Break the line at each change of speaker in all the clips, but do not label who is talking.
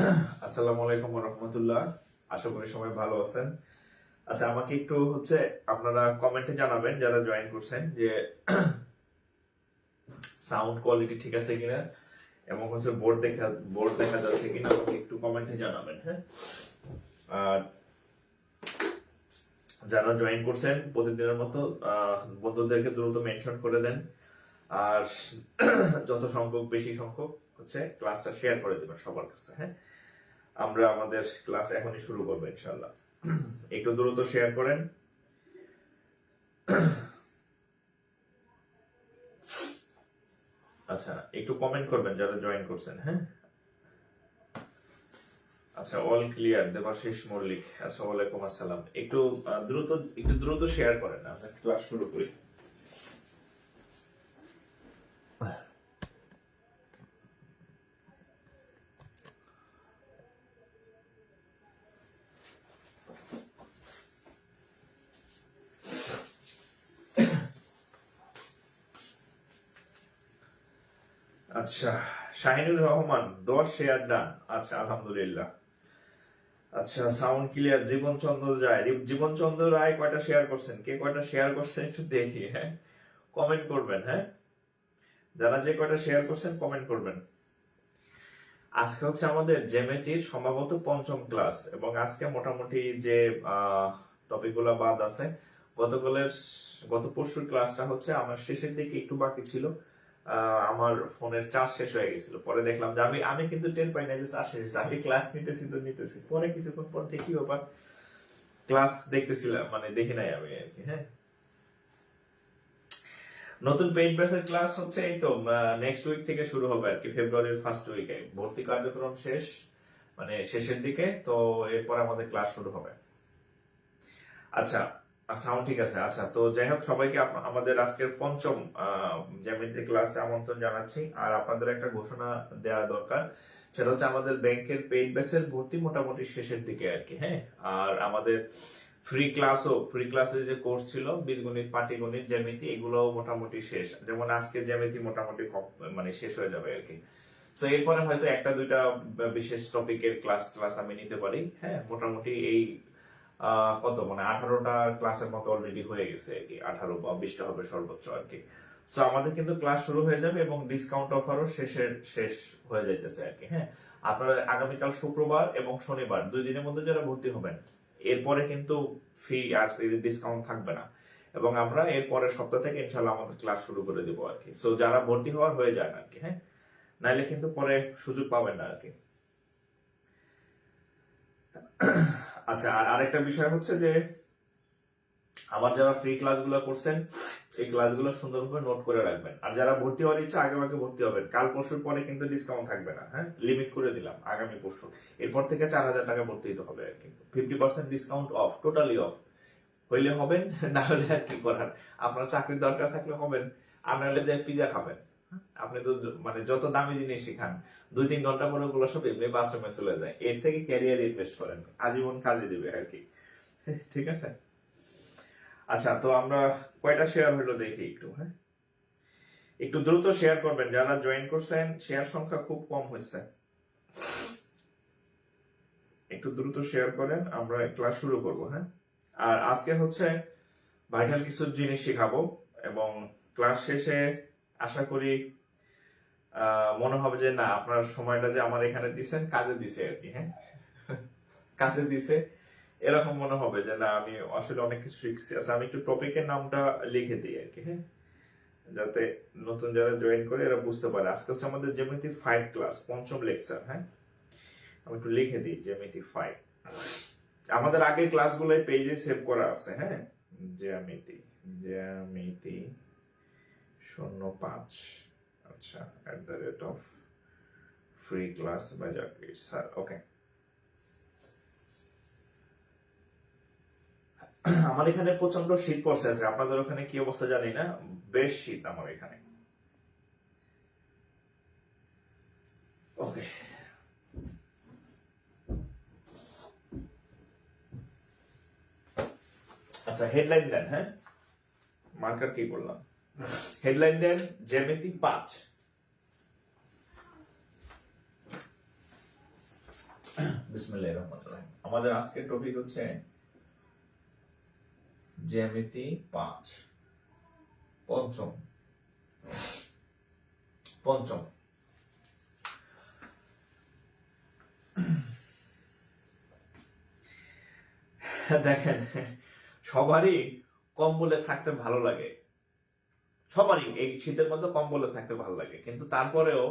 আসসালামু আলাইকুম ওয়া রাহমাতুল্লাহ। আশা করি সবাই ভালো আছেন। আচ্ছা, আমাকে একটু আপনারা কমেন্টে জানাবেন যারা জয়েন করছেন যে সাউন্ড কোয়ালিটি ঠিক আছে কিনা এবং বোর্ড দেখা যাচ্ছে কিনা, আমাকে একটু কমেন্টে জানাবেন। হ্যাঁ, আর যারা জয়েন করছেন প্রতিদিনের মতো বন্ধুদেরকে দ্রুত মেনশন করে দেন, আর যত সংখ্যক বেশি সংখ্যক ক্লাসটা শেয়ার করে দেবেন সবার কাছে। হ্যাঁ, আমরা আমাদের ক্লাস এখনই শুরু করবো ইনশাআল্লাহ। একটু দ্রুত শেয়ার করেন। আচ্ছা, একটু কমেন্ট করবেন যারা জয়েন করছেন। হ্যাঁ, আচ্ছা, অল ক্লিয়ার দেবাশিস মল্লিক। আচ্ছা, ওয়ালাইকুম আসসালাম। একটু দ্রুত শেয়ার করেন, আমরা ক্লাস শুরু করি। আচ্ছা, শাহিনুর রহমান 10 শেয়ার ডান। আচ্ছা, আলহামদুলিল্লাহ। আচ্ছা, সাউন্ড ক্লিয়ার। জীবনচন্দ্র রায় কয়টা শেয়ার করছেন, কে কয়টা শেয়ার করছেন একটু দেখি। হ্যাঁ, কমেন্ট করবেন। হ্যাঁ, যারা যে কয়টা শেয়ার করছেন কমেন্ট করবেন। আজকে আমাদের জ্যামিতির সম্ভবত পঞ্চম ক্লাস, এবং আজকে মোটামুটি যে টপিক গুলা বাদ আছে, গত পরশুর ক্লাসটা আমার শেষের দিকে একটু বাকি ছিল। আমার ফোনের চার্জ শেষ হয়ে গেছিল, পরে দেখলাম যে আমি কিন্তু টের পাই না যে চার্জ শেষ হয়েছে। আমি ক্লাস নিতেছি, পরে কিছুক্ষণ পর দেখি ব্যাপার, ক্লাস দেখতেছিলাম, মানে দেখি নাই আমি আর কি। হ্যাঁ, নতুন পেইড ব্যাচের ক্লাস এই তো নেক্সট উইক থেকে শুরু হবে আর কি, ফেব্রুয়ারির ফার্স্ট উইকে। ভর্তি কার্যক্রম শেষ, মানে শেষের দিকে, তো এরপর আমাদের ক্লাস শুরু হবে। আচ্ছা, সাউন্ড ঠিক আছে। আচ্ছা, তো যাই হোক, সবাইকে আমাদের আজকের পঞ্চম জ্যামিতি ক্লাসে আমন্ত্রণ জানাচ্ছি। আর আপনাদের একটা ঘোষণা দেওয়া দরকার, সেটা আমাদের ব্যাংকের পেইড ব্যাচের ভর্তি মোটামুটি শেষের দিকে আর কি। হ্যাঁ, আর আমাদের ফ্রি ক্লাসে যে কোর্স ছিল বীজগণিত, পাটিগণিত, জ্যামিতি, এগুলো মোটামুটি শেষ। যেমন আজকে জ্যামিতি মোটামুটি মানে শেষ হয়ে যাবে আর কি। তো এরপরে হয়তো একটা দুইটা বিশেষ টপিকের ক্লাস আমি নিতে পারি। হ্যাঁ, মোটামুটি এই কত মানে 18টা ক্লাসের মতো অলরেডি হয়ে গেছে আর কি, 18 বা 20টা হবে সর্বোচ্চ আর কি। সো আমাদের কিন্তু ক্লাস শুরু হয়ে যাবে এবং ডিসকাউন্ট অফারও শেষ হয়ে যাইতেছে আর কি। হ্যাঁ, আপনারা আগামীকাল শুক্রবার এবং শনিবার 2 দিনের মধ্যে যারা ভর্তি হবেন, এরপরে কিন্তু ফি আর ডিসকাউন্ট থাকবে না, এবং আমরা এর পরের সপ্তাহ থেকে ইনশাল্লাহ আমাদের ক্লাস শুরু করে দেবো আর কি। সো যারা ভর্তি হওয়ার হয়ে যান আর কি। হ্যাঁ, নাইলে কিন্তু পরে সুযোগ পাবেন না আর কি। আচ্ছা, আর আরেকটা বিষয় যে আমার যারা ফ্রি ক্লাসগুলো করছেন, এই ক্লাসগুলো সুন্দরভাবে নোট করে রাখবেন। আর যারা ভর্তি হওয়ার ইচ্ছা আগে ভর্তি হবেন। কাল পরশুর পরে কিন্তু ডিসকাউন্ট থাকবে না। হ্যাঁ, লিমিট করে দিলাম আগামী পরশু। এরপর থেকে 4000 টাকা ভর্তি দিতে হবে আর কি। 50% ডিসকাউন্ট অফ, টোটালি অফ। হইলে হবেন, না হলে আর কি করার। আপনার চাকরির দরকার থাকলে হবেন, আর নাহলে পিজা খাবেন। আপনি তো মানে যত দামি জিনিস শিখান, 2-3 ঘন্টা পরে ওগুলো সব এমনি বাথরুমে চলে যায়। এর থেকে ক্যারিয়ার ইনভেস্ট করেন, আজীবন কাজে দিবে আর কি। ঠিক আছে। আচ্ছা, তো আমরা কয়টা শেয়ার হলো দেখি একটু। হ্যাঁ, একটু দ্রুত শেয়ার করবেন যারা জয়েন করছেন, শেয়ার সংখ্যা খুব কম হয়েছে। একটু দ্রুত শেয়ার করেন, আমরা ক্লাস শুরু করব। হ্যাঁ, আর আজকে ভাইটাল কিছু জিনিস শেখাবো, এবং ক্লাস শেষে আশা করি মনে হবে যে না, আপনার সময়টা যে আমার এখানে দিছেন কাজে দিছে আর কি। হ্যাঁ, কাজে দিছে, এরকম মনে হবে যে না, আমি আসলে অনেক কিছু শিখছি। আচ্ছা, আমি একটু টপিকের নামটা লিখে দিই আর কি। হ্যাঁ, যাতে নতুন যারা জয়েন করে এরা বুঝতে পারে। আজকে আমাদের জ্যামিতি 5 ক্লাস, পঞ্চম লেকচার। হ্যাঁ, আমি একটু লিখে দিই জ্যামিতি 5। আমাদের আগের ক্লাসগুলো পেজে সেভ করা আছে। হ্যাঁ, জ্যামিতি 05, আচ্ছা, @free-class-by-জাকির স্যার। ওকে, আমার এখানে প্রচন্ড শীত পড়ছে আছে, আপনাদের ওখানে কি অবস্থা জানি না, বেশ শীত আমার এখানে। ওকে, আচ্ছা, হেডলাইন দেন। হ্যাঁ, মার্কার কি করলাম, হেডলাইন দেন জ্যামিতি 5। বিসমিল্লাহির রহমানির রহিম। আমাদের আজকের টপিক হচ্ছে জ্যামিতি 5, পঞ্চম। দেখেন, সবারই কম্বলে থাকতে ভালো লাগে, সবারই এই শীতের মধ্যে কম্বলে থাকতে ভালো লাগে, কিন্তু তারপরেও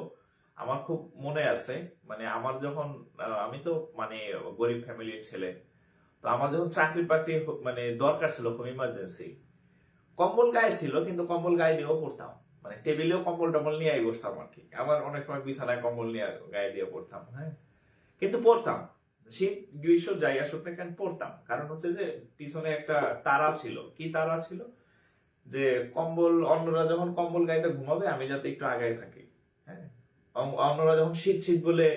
আমার খুব মনে আছে, মানে আমার যখন আমি তো মানে গরিব ফ্যামিলির ছেলে, তো আমার যখন চাকরি বাকরি মানে দরকার ছিল, খুব ইমার্জেন্সি, কম্বল গায়ে ছিল, কিন্তু কম্বল গায়ে দিয়েও পড়তাম, মানে টেবিলেও কম্বল টম্বল নিয়ে বসতাম আর কি। আবার অনেক সময় বিছানায় কম্বল নিয়ে গায়ে দিয়ে পড়তাম, হ্যাঁ, কিন্তু পড়তাম। শীত গ্রীষ্ম যাই আসুক না কেন পড়তাম, কারণ হচ্ছে যে পিছনে একটা তারা ছিল। কি তারা ছিল? যে কম্বল, অন্যরা যখন কম্বল গাইতে ঘুমাবে আমি যাতে একটু আগায় থাকি, হ্যাঁ, অন্যরা যখন শীত শীত বলে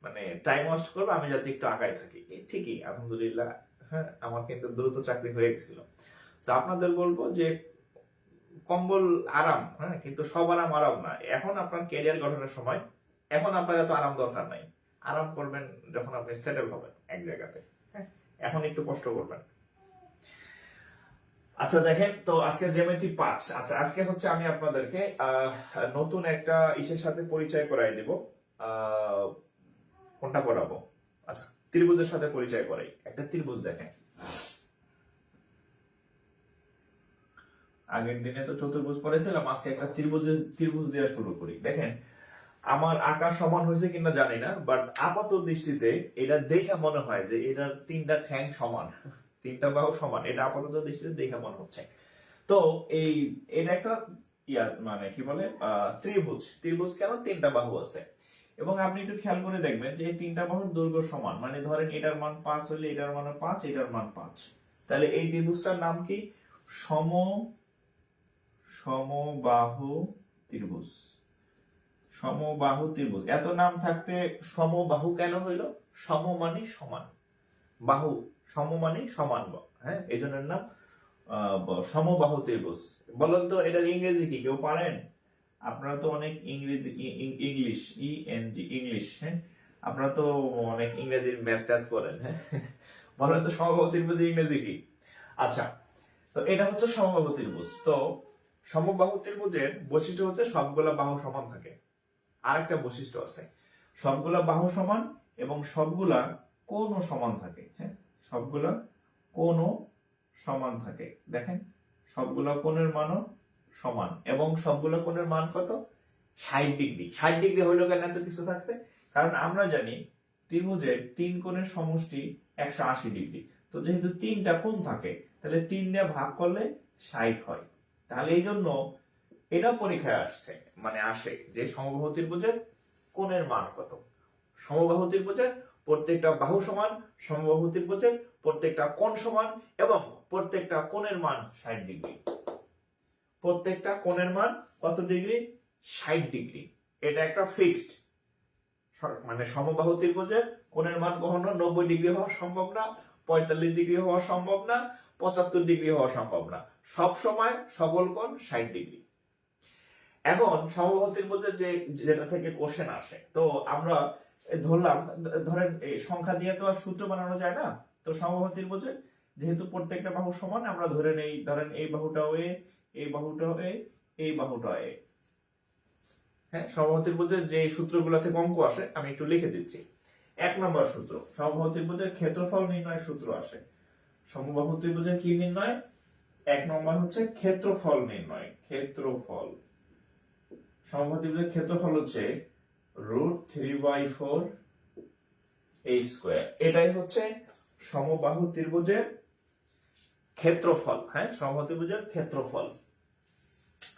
মানে টাইম ওয়েস্ট করবে, আমি যাতে একটু আগায় থাকি। ঠিকই, আলহামদুলিল্লাহ, হ্যাঁ, আমার কিন্তু দ্রুত চাকরি হয়ে গেছিল। তো আপনাদের বলবো যে কম্বল আরাম, হ্যাঁ, কিন্তু সব আরাম আরাম না। এখন আপনার ক্যারিয়ার গঠনের সময়, এখন আপনার এত আরাম দরকার নাই। আরাম করবেন যখন আপনি সেটেল হবেন এক জায়গাতে, হ্যাঁ, এখন একটু কষ্ট করবেন। আচ্ছা দেখেন, তো আজকে জ্যামিতি 5। আচ্ছা, আজকে হচ্ছে আমি আপনাদেরকে নতুন একটা ইসের সাথে পরিচয় করাই দেব। কোনটা করাবো? আচ্ছা, ত্রিভুজের সাথে পরিচয় করাই। একটা ত্রিভুজ দেখেন, আগের দিনে তো চতুর্ভুজ পড়েছিলাম, আজকে একটা ত্রিভুজ দেওয়া শুরু করি। দেখেন, আমার আঁকা সমান হয়েছে কিনা জানি না, বাট আপাত দৃষ্টিতে এটা দেখে মনে হয় যে এটার 3টা ঠ্যাং সমান, 3টা বাহু সমান। এটা আপাতত দৃষ্টিতে দেখে মনে হচ্ছে। তো এটা একটা মানে কি বলে ত্রিভুজ। ত্রিভুজ কেন? 3টা বাহু আছে। এবং আপনি একটু খেয়াল করে দেখবেন যে এই 3টা বাহুর দৈর্ঘ্য সমান। মানে ধরেন এটার মান 5 হলে এটার মান 5, এটার মান 5। তাহলে এই ত্রিভুজটার নাম কি? সমবাহু ত্রিভুজ। সমবাহু ত্রিভুজ। এত নাম থাকতে সমবাহু কেন হইল? সম মানে সমান, বাহু সম মানে সমান, হ্যাঁ, এই জন্য নাম সমবাহু ত্রিভুজ। বলেন তো এটার ইংরেজি কি কেউ পারেন? আপনারা তো অনেক ইংলিশ ইংলিশ, হ্যাঁ, আপনারা তো অনেক ইংরেজির ম্যাথ করেন, হ্যাঁ, বলেন তো সমবাহু ত্রিভুজের ইংরেজি কি? আচ্ছা, তো এটা হচ্ছে সমবাহু ত্রিভুজ। তো সমবাহু ত্রিভুজের বৈশিষ্ট্য হচ্ছে সবগুলা বাহু সমান থাকে। আরেকটা বৈশিষ্ট্য আছে, সবগুলা বাহু সমান এবং সবগুলা কোণও সমান থাকে, হ্যাঁ, সবগুলা কোণও সমান থাকে। দেখেন, সবগুলা কোণের মানও সমান, এবং সবগুলা কোণের মান কত? 60 ডিগ্রি। 60 ডিগ্রি হইলো কেন এত কিছু থাকতে? কারণ আমরা জানি ত্রিভুজের 3 কোণের সমষ্টি 180 ডিগ্রি। তো যেহেতু 3টা কোণ থাকে, তাহলে 3 দিয়ে ভাগ করলে 60 হয়। তাহলে এই জন্য এটা পরীক্ষায় আসছে, মানে আসে যে সমবাহু ত্রিভুজের কোণের মান কত। সমবাহু ত্রিভুজের প্রত্যেকটা বাহু সমান, সমবাহু ত্রিভুজের প্রত্যেকটা কোণ সমান, এবং প্রত্যেকটা কোণের মান 60 ডিগ্রি। প্রত্যেকটা কোণের মান কত ডিগ্রি? 60 ডিগ্রি। এটা একটা ফিক্সড, মানে সমবাহু ত্রিভুজের কোণের মান কখনো 90 ডিগ্রি হওয়া সম্ভব না, 45 ডিগ্রি হওয়া সম্ভব না, 75 ডিগ্রি হওয়া সম্ভব না। সব সময় সকল কোণ 60 ডিগ্রি। এখন সমবাহু ত্রিভুজের যেটা থেকে কোশ্চেন আসে, তো আমরা ধরলাম, ধরেন সংখ্যা দিয়ে তো আর সূত্র বানানো যায় না। তো সমবাহু ত্রিভুজের যেহেতু প্রত্যেকটা বাহু সমান, আমরা ধরে নেই, ধরেন এই বাহুটাও এ, এই বাহুটাও এ, এই বাহুটাও এ, হ্যাঁ। সমবাহু ত্রিভুজের যে সূত্রগুলো থেকে অঙ্ক আসে আমি একটু লিখে দিচ্ছি। 1 নম্বর সূত্র, সমবাহু ত্রিভুজের ক্ষেত্রফল নির্ণয় সূত্র আসে। সমবাহু ত্রিভুজের কি নির্ণয়? 1 নম্বর হচ্ছে ক্ষেত্রফল নির্ণয়। ক্ষেত্রফল, সমবাহু ত্রিভুজের ক্ষেত্রফল হচ্ছে √3/4 a²। এটাই হচ্ছে সমবাহু ত্রিভুজের ক্ষেত্রফল, হ্যাঁ, সমবাহু ত্রিভুজের ক্ষেত্রফল।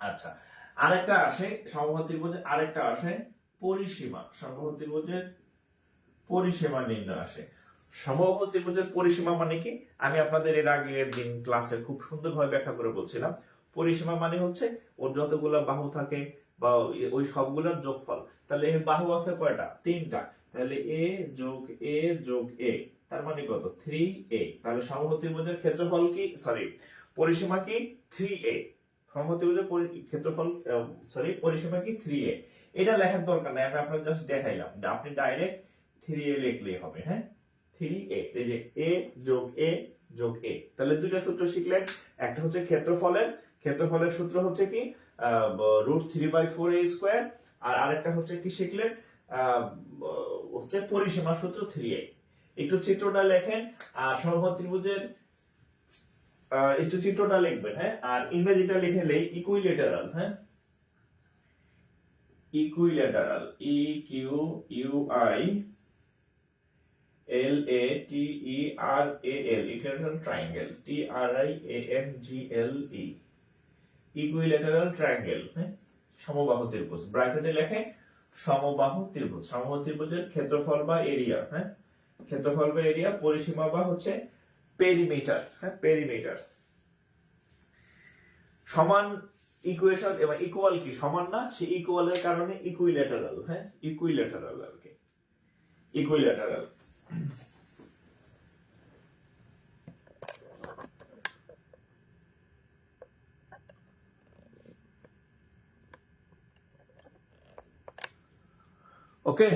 আচ্ছা, আরেকটা আসে সমবাহু ত্রিভুজের, আরেকটা আসে পরিসীমা। সমবাহু ত্রিভুজের পরিসীমা নির্ণয় আসে। সমবাহু ত্রিভুজের পরিসীমা মানে কি? আমি আপনাদের এর আগের দিন ক্লাসে খুব সুন্দরভাবে ব্যাখ্যা করে বলছিলাম। পরিসীমা মানে হচ্ছে ওর যতগুলো বাহু থাকে বা ওই সবগুলোর যোগফল। তাহলে এই বাহু আছে কয়টা? 3টা। তাহলে a যোগ a যোগ a, তার মানে কত? 3a। তাহলে সমবাহু ত্রিভুজের ক্ষেত্রফল কি, সরি, পরিসীমা কি? 3a। সমবাহু ত্রিভুজের ক্ষেত্রফল, সরি, পরিসীমা কি? 3a। এটা লেখার দরকার নাই, আমি আপনাকে জাস্ট দেখাইলাম। আপনি ডাইরেক্ট 3a লিখলেই হবে। হ্যাঁ, 3a, এই যে a যোগ a, তাহলে দুইটা সূত্র শিখলেন। একটা হচ্ছে ক্ষেত্রফলের সূত্র হচ্ছে কি √3/4a², আর আরেকটা হচ্ছে কি শিখলেন হচ্ছে পরিসীমার সূত্র 3a। একটু চিত্রটা লেখেন, আর সমবাহু ত্রিভুজের একটু চিত্রটা লিখবেন। হ্যাঁ, আর ইংরেজিটা লিখলেই ইকুইলেটারাল। হ্যাঁ, equilateral, EQUILATERAL, equilateral triangle, TRIANGLE, equilateral triangle. হ্যাঁ, সমবাহু ত্রিভুজ, ব্র্যাকেটে লেখেন সমবাহু ত্রিভুজ। সমবাহু ত্রিভুজের ক্ষেত্রফল বা এরিয়া, হ্যাঁ, ক্ষেত্রফল বা এরিয়া, পরিসীমা বা হচ্ছে পেরিমিটার। হ্যাঁ, পেরিমিটার সমান ইকুয়েশন এবং ইকুয়াল কি সমান না, সেই ইকুয়ালের কারণে ইকুইলেটারাল। হ্যাঁ, ইকুইলেটারাল আর কি, ইকুইলেটারাল। ওকে,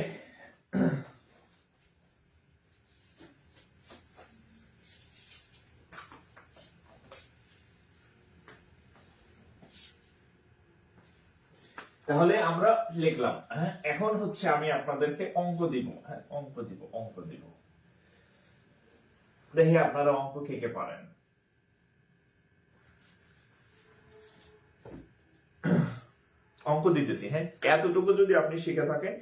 তাহলে আমরা লিখলাম। হ্যাঁ, এখন হচ্ছে আমি আপনাদেরকে অঙ্ক দিব। হ্যাঁ, অঙ্ক দিব। দেখি আপনারা অঙ্ক কে কে পারেন। অঙ্ক দিতেছি। হ্যাঁ, এতটুকু যদি আপনি শিখে থাকেন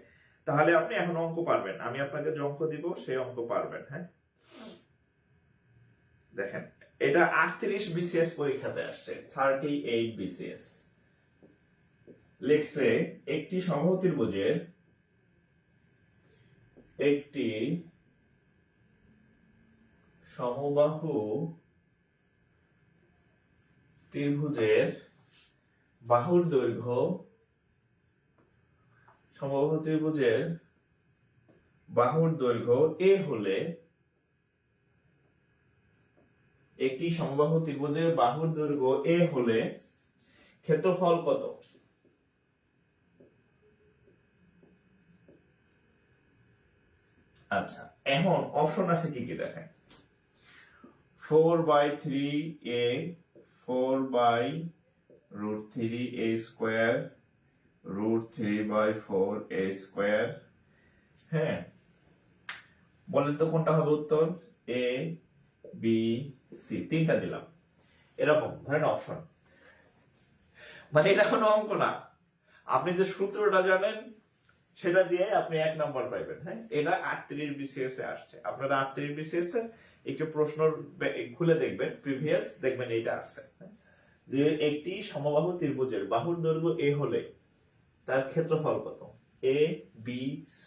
তাহলে আপনি এখন অঙ্ক পারবেন। আমি আপনাকে যে অঙ্ক দিব সেই অঙ্ক পারবেন। হ্যাঁ, দেখেন, এটা 38 BCS পরীক্ষাতে আসছে, 38 BCS লিখছে একটি সমবাহু ত্রিভুজের বাহুর দৈর্ঘ্য, সমবাহু ত্রিভুজের বাহুর দৈর্ঘ্য a হলে, একটি সমবাহু ত্রিভুজের বাহুর দৈর্ঘ্য a হলে ক্ষেত্রফল কত? আচ্ছা, এখন অপশন আছে কি কি দেখেন। 4/3a, 4/√3a², √3/4a²। হ্যাঁ, বলেন তো কোনটা হবে উত্তর? A, B, C, তিনটা দিলাম। এরকম ধরেন অপশন, মানে এটা কোনো অঙ্ক না, আপনি যে সূত্রটা জানেন সেটা দিয়ে আপনি 1 নাম্বার পাইবেন। হ্যাঁ, এটা 38 BCS এ আসছে। আপনারা 38 BCS এ একটু প্রশ্ন খুলে দেখবেন, প্রিভিয়াস দেখবেন এইটা আছে যে একটি সমবাহু ত্রিভুজের বাহুর দৈর্ঘ্য a হলে তার ক্ষেত্রফল কত? A, B, C,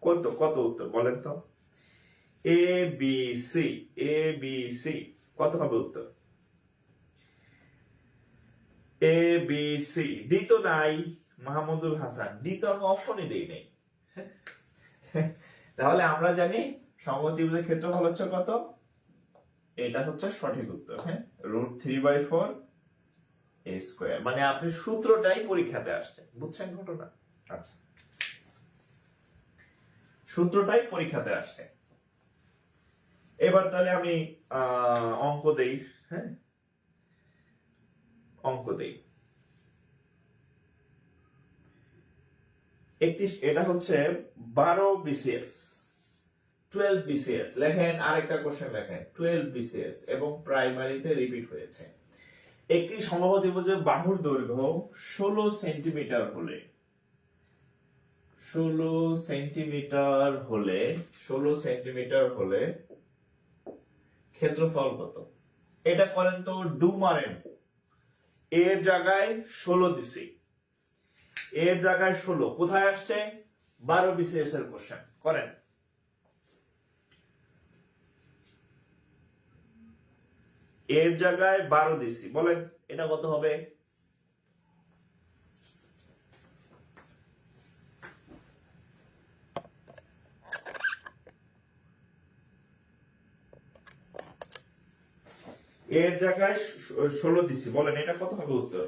কত উত্তর বলেন তো? A, B, C, কত হবে উত্তর? A, B, C, ডি তো নাই, মাহমুদুল হাসান, ডি তো আমি অপশনই দেই নাই। তাহলে আমরা জানি সমবাহু ত্রিভুজের ক্ষেত্রফল হচ্ছে কত? এটা হচ্ছে সঠিক উত্তর। হ্যাঁ, √3/4a², মানে আপনি সূত্রটাই পরীক্ষাতে আসছে, বুঝছেন ঘটনা? আচ্ছা, সূত্রটাই পরীক্ষাতে আসছে। এবার তাহলে আমি অঙ্ক দেই। হ্যাঁ, অঙ্ক দেই। এটা হচ্ছে 12 BCS, 12 BCS লেখেন, আরেকটা কোশ্চেন লেখেন 12 BCS এবং প্রাইমারিতে রিপিট হয়েছে। একটি সমবাহু ত্রিভুজের বাহুর দৈর্ঘ্য 16 সেন্টিমিটার হলে, 16 সেন্টিমিটার হলে ক্ষেত্রফল কত? এটা করেন তো, ডু মারেন। এর জায়গায় 16 দিছি, এর জায়গায় 16, কোথায় আসছে? 12 BCS এর কোশ্চেন করেন। এর জায়গায় 12 দিছি, বলেন এটা কত হবে? এর জায়গায় 16 দিছি, বলেন এটা কত হবে উত্তর?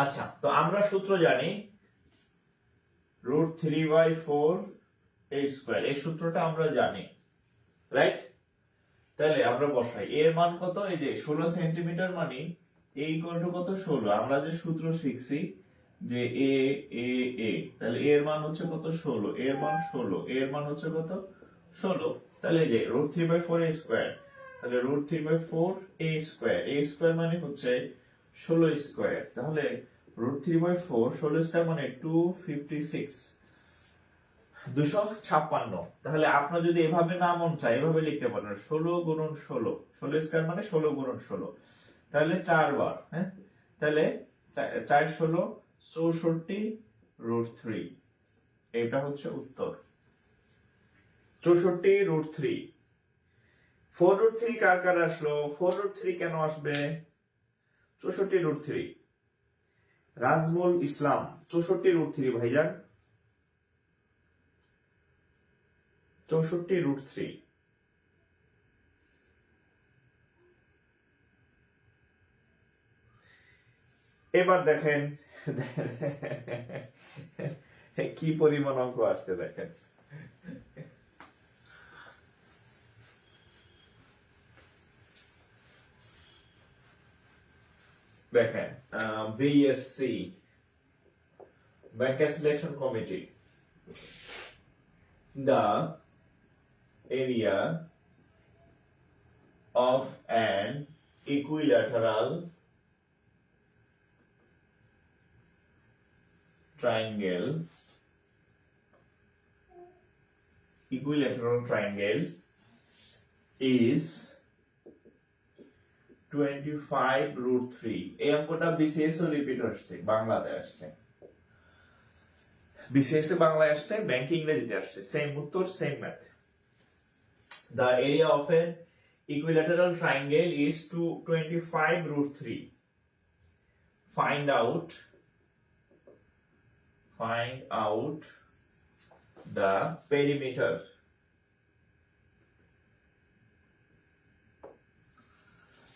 আচ্ছা, তো আমরা সূত্র জানি √3/4 a স্কয়ার, এই সূত্রটা আমরা জানি, রাইট? তাহলে আমরা বসাই এর মান কত, এই যে 16 সেন্টিমিটার, মানে a ইকুয়াল টু কত, 16। আমরা যে সূত্র শিখছি যে a a a, তাহলে এর মান হচ্ছে কত, 16, এর মান 16, এর মান হচ্ছে কত, 16। তাহলে এই যে √3/4 a স্কয়ার, তাহলে √3/4 a স্কয়ার, a স্কয়ার মানে হচ্ছে 16 স্কয়ার, তাহলে √3/4 16 স্কয়ার মানে 256, 256। তাহলে আপনার যদি এভাবে না মন চায় এভাবে লিখতে পারেন 16 গুণন 16, 16 স্কয়ার মানে 16 গুণন 16, তাহলে 4 বার, হ্যাঁ, তাহলে 4 16 64 √3, এটা হচ্ছে উত্তর 64 √3। 4 √3 কার কার আসলো, 4 √3 কেন আসবে, 64 √3, রাজমুল ইসলাম 64 √3 ভাইজান, 64 √3। এবার দেখেন কি পরিমাণ অঙ্ক আসছে দেখেন। দেখেন BSc bank selection committee, the area of an equilateral triangle is 25 √3। এই অঙ্কটা বিসিএস ও রিপিট আসছে, বাংলাতে আসছে, বিসিএস এ বাংলায় আসছে, ব্যাংক ইংরেজিতে আসছে, সেম উত্তর same math. The area of an equilateral triangle is 25 √3. Find out the perimeter.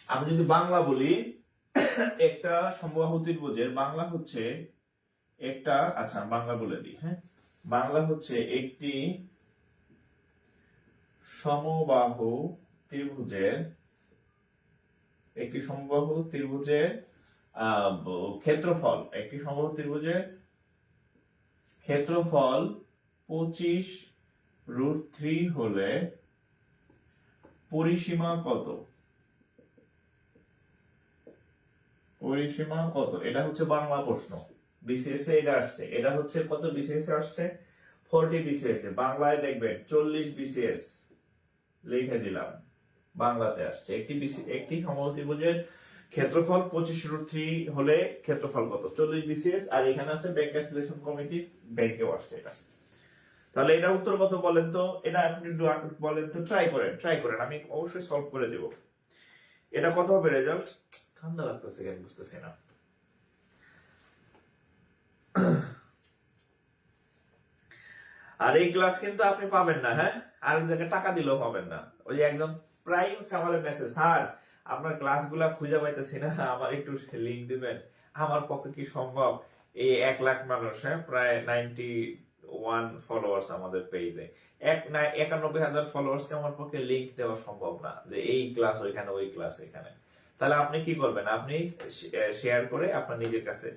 আমি যদি বাংলা বলি, একটা সমবাহু ত্রিভুজের বাংলা হচ্ছে একটা, আচ্ছা বাংলা বলে দিই, হ্যাঁ, বাংলা হচ্ছে একটি সমবাহু ত্রিভুজের ক্ষেত্রফল, একটি সমবাহু ত্রিভুজের ক্ষেত্রফল 25 √3 হলে পরিসীমা কত, পরিসীমা কত, এটা হচ্ছে বাংলা প্রশ্ন, বিসিএস এ এটা আসছে, এটা হচ্ছে কত বিসিএস এ আসছে, 40 বিসিএস এ, বাংলায় দেখবেন 40 বিসিএস লিখে দিলাম, বাংলাতে আসছে একটি সমবাহু ত্রিভুজের ক্ষেত্রফল 25 √3 হলে ক্ষেত্রফল কত, 40 বিসিএস, আর এখানে আছে ব্যাংক সিলেকশন কমিটি, ব্যাংকেও আসছে এটা। তাহলে এটা উত্তর কত বলেন তো, এটা আপনি বলেন তো, ট্রাই করেন, আমি অবশ্যই সলভ করে দেব। এটা কত হবে রেজাল্ট, ঠান্ডা লাগতেছে কেন বুঝতেছি না। আর এই ক্লাস কিন্তু আপনি পাবেন না, হ্যাঁ, আরেক জায়গায় টাকা দিলেও পাবেন না। ওই যে একজন প্রাইস আমার মেসেজ, স্যার আপনার ক্লাসগুলা খুঁজে পাইতেছি না, আমার একটু লিংক দিবেন। আমার পক্ষে কি সম্ভব, এই 1 লাখ মানুষ, হ্যাঁ, প্রায় 91 ফলোয়ার্স আমাদের পেজে, 91,000 ফলোয়ার্সকে আমার পক্ষে লিংক দেওয়া সম্ভব না যে এই ক্লাস ওইখানে, ওই ক্লাস এখানে। তাহলে আপনি কি করবেন, আপনি শেয়ার করে আপনার নিজের কাছে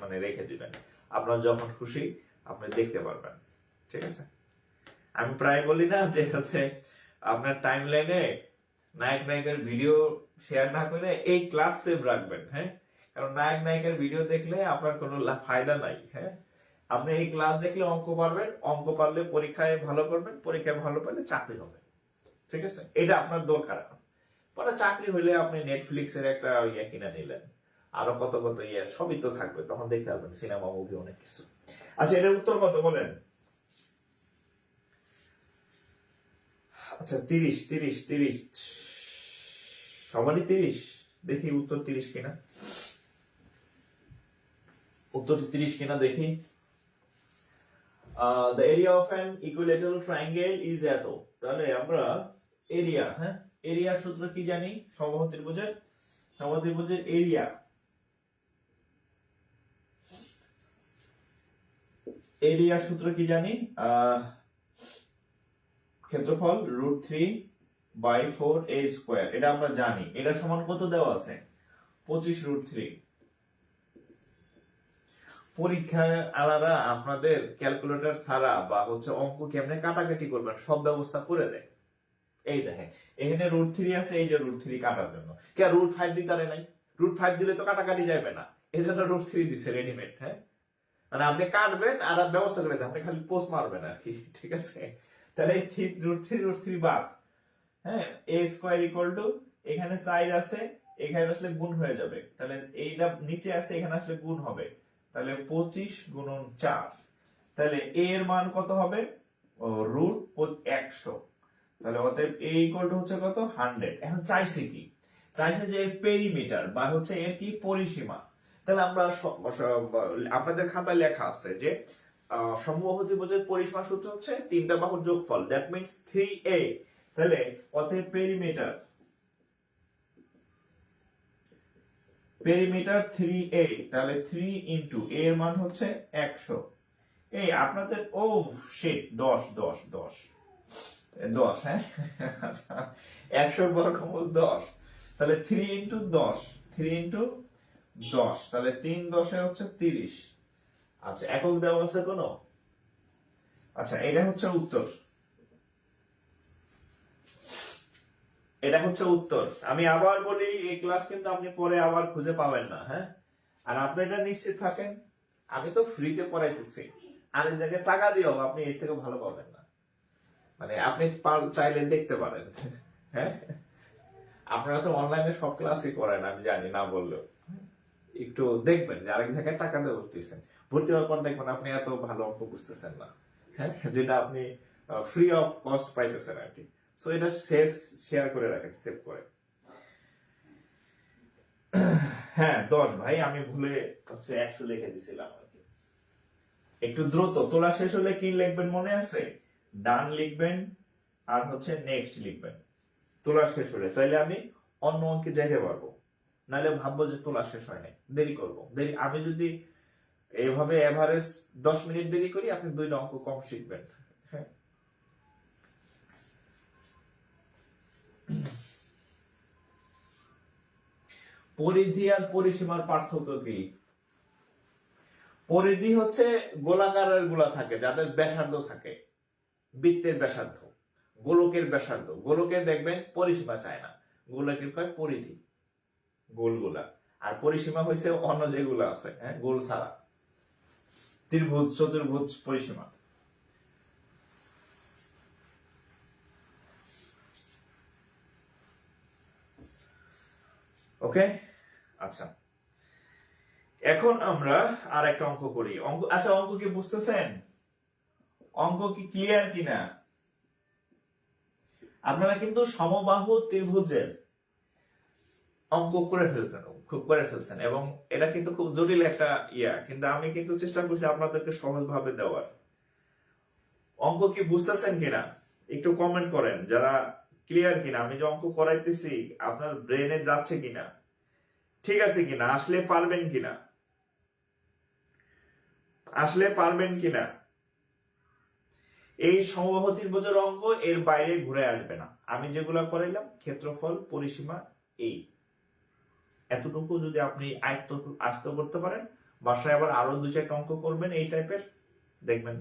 মানে রেখে দিবেন, আপনার যখন খুশি আপনি দেখতে পারবেন, ঠিক আছে? আমি প্রায় বলি না যে হচ্ছে আপনার টাইম লাইনে নায়ক নায়িকার ভিডিও শেয়ার না করে এই ক্লাস সেভ রাখবেন, হ্যাঁ, কারণ নায়ক নায়িকার ভিডিও দেখলে আপনার কোনো ফায়দা নাই, হ্যাঁ, আপনি এই ক্লাস দেখলে অঙ্ক পারবেন, অঙ্ক পারলে পরীক্ষায় ভালো করবেন, পরীক্ষায় ভালো পারলে চাকরি হবে, ঠিক আছে? এটা আপনার দরকার। পরে চাকরি হইলে আপনি নেটফ্লিক্স এর একটা ইয়ে কিনে নিলেন, আরো কত কত ইয়ে সবই তো থাকবে, তখন দেখতে পাবেন সিনেমা মুভি অনেক কিছু। আচ্ছা, এটার উত্তর কত বলেন? আচ্ছা 30 সবারই 30, দেখি উত্তর 30 কিনা, উত্তর 30 কিনা দেখি। The area of an equilateral triangle is এত, তাহলে আমরা এরিয়া, হ্যাঁ, এরিয়ার সূত্র কি জানি, সমবাহু ত্রিভুজের এরিয়া এরিয়া সূত্র কি জানি, ক্ষেত্রফল √3/4a², এটা আমরা জানি। এটা সমান কত দেওয়া আছে? 25√3। পরীক্ষায় আলাদা আপনাদের ক্যালকুলেটর ছাড়া বা হচ্ছে অঙ্ক কেমনে কাটাকাটি করবেন সব ব্যবস্থা করে দেয়। এই দেখেন এখানে √3 আছে, এই যে √3 কাটার জন্য। কে √5 দিতে পারে নাই? √5 দিলে তো কাটাকাটি যাবে না, এই জন্য √3 দিছে রেডিমেড। হ্যাঁ, মানে আপনি কাটবেন আর ব্যবস্থা করে দেন, আপনি খালি পোস্ট মারবেন আর কি, ঠিক আছে? তাহলে এই √3 বাদ। হ্যাঁ, a², এখানে 4 আছে, এখানে আসলে গুণ হয়ে যাবে, তাহলে এইটা নিচে আছে, এখানে আসলে গুণ হবে, তাহলে 25 গুণন 4, তাহলে a এর মান কত হবে? √100। তাহলে অতএব a হচ্ছে কত? 100। এখন চাইছে কি? চাইছে যে এর পেরিমিটার বা হচ্ছে এর কি পরিসীমা। তাহলে আমরা আপনাদের খাতায় লেখা আছে যে সমবাহু ত্রিভুজের পরিসীমা সূত্র হচ্ছে 3টা বাহুর যোগফল, দ্যাট মিন্স 3a। তাহলে অতএব পেরিমিটার 3a, তাহলে 3 ইনটু a এর মান হচ্ছে 100। এই আপনাদের শিট 10 10 10 10, হ্যাঁ 100 বর্গমূল 10, তাহলে 3 ইনটু 10, 3 ইনটু 10, তাহলে 3 10 হচ্ছে 30। আচ্ছা, একক দেওয়া আছে কোনো? আচ্ছা, এটা হচ্ছে উত্তর, এটা হচ্ছে উত্তর। আমি আবার বলি, এই ক্লাস কিন্তু আপনি পরে আবার খুঁজে পাবেন না। হ্যাঁ, আর আপনি এটা নিশ্চিত থাকেন, আমি তো ফ্রিতে পড়াইতেছি, আর এই জায়গায় টাকা দিয়েও আপনি এর থেকে ভালো পাবেন না। মানে আপনি চাইলে দেখতে পারেন। হ্যাঁ, আপনারা তো অনলাইনে সব ক্লাসই করেন, আমি জানি না বললেও। একটু দেখবেন যে আরেক জায়গায় টাকা দিয়ে ভর্তিছেন, ভর্তি হওয়ার পর দেখবেন আপনি এত ভালো অঙ্ক বুঝতেছেন না। হ্যাঁ, যেটা আপনি ফ্রি অফ কস্ট পাইতেছেন আর কি। সো এটা শেয়ার করে রাখেন, সেভ করে। হ্যাঁ 10 ভাই, আমি ভুলে হচ্ছে 100 লিখে দিছিলাম আর কি। একটু দ্রুত, তোলা শেষ হলে কি লিখবেন মনে আছে? ডান লিখবেন আর হচ্ছে নেক্সট লিখবেন তোলা শেষ হলে, তাইলে আমি অন্য অঙ্কে যাইতে পারবো। নাহলে ভাববো যে তোলা শেষ হয় নাই, দেরি করবো। আমি যদি এভাবে এভারেজ 10 মিনিট দেরি করি, আপনি 2টা অঙ্ক কম শিখবেন। হ্যাঁ, পরিধি আর পরিসীমার পার্থক্য কি? পরিধি হচ্ছে গোলাকারের গুলা থাকে, যাদের ব্যাসার্ধ থাকে, বৃত্তের ব্যাসার্ধ, গোলকের ব্যাসার্ধ। গোলকের দেখবেন পরিসীমা চায় না, গোলকের কয় পরিধি, গোলগুলা। আর পরিসীমা হয়েছে অন্য যেগুলো আছে, হ্যাঁ, গোল ছাড়া, ত্রিভুজ, চতুর্ভুজ পরিসীমা। ওকে, আচ্ছা, এখন আমরা আর একটা অঙ্ক করি। আচ্ছা, অঙ্ক কি বুঝতেছেন? অঙ্ক কি ক্লিয়ার কিনা? আপনারা কিন্তু সমবাহু ত্রিভুজের অঙ্ক করে ফেলছেন এবং এটা কিন্তু খুব জটিল একটা কিন্তু আমি কিন্তু চেষ্টা করছি আপনাদেরকে সহজ ভাবে দেওয়ার। অঙ্ক কি বুঝতেছেন কিনা একটু কমেন্ট করেন, যারা ক্লিয়ার কিনা, আমি যে অঙ্ক করাইতেছি আপনার ব্রেনে যাচ্ছে কিনা, ঠিক আছে কিনা, আসলে পারবেন কিনা। এই সমবাহু ত্রিভুজের অঙ্ক এর বাইরে ঘুরে আসবে না। আমি যেগুলা করাইলাম, ক্ষেত্রফল, পরিসীমা, এই এতটুকু যদি আপনি আয়ত্ত আস্ত করতে পারেন, বাসায় আবার আরো 2-4টা অঙ্ক করবেন এই টাইপের, দেখবেন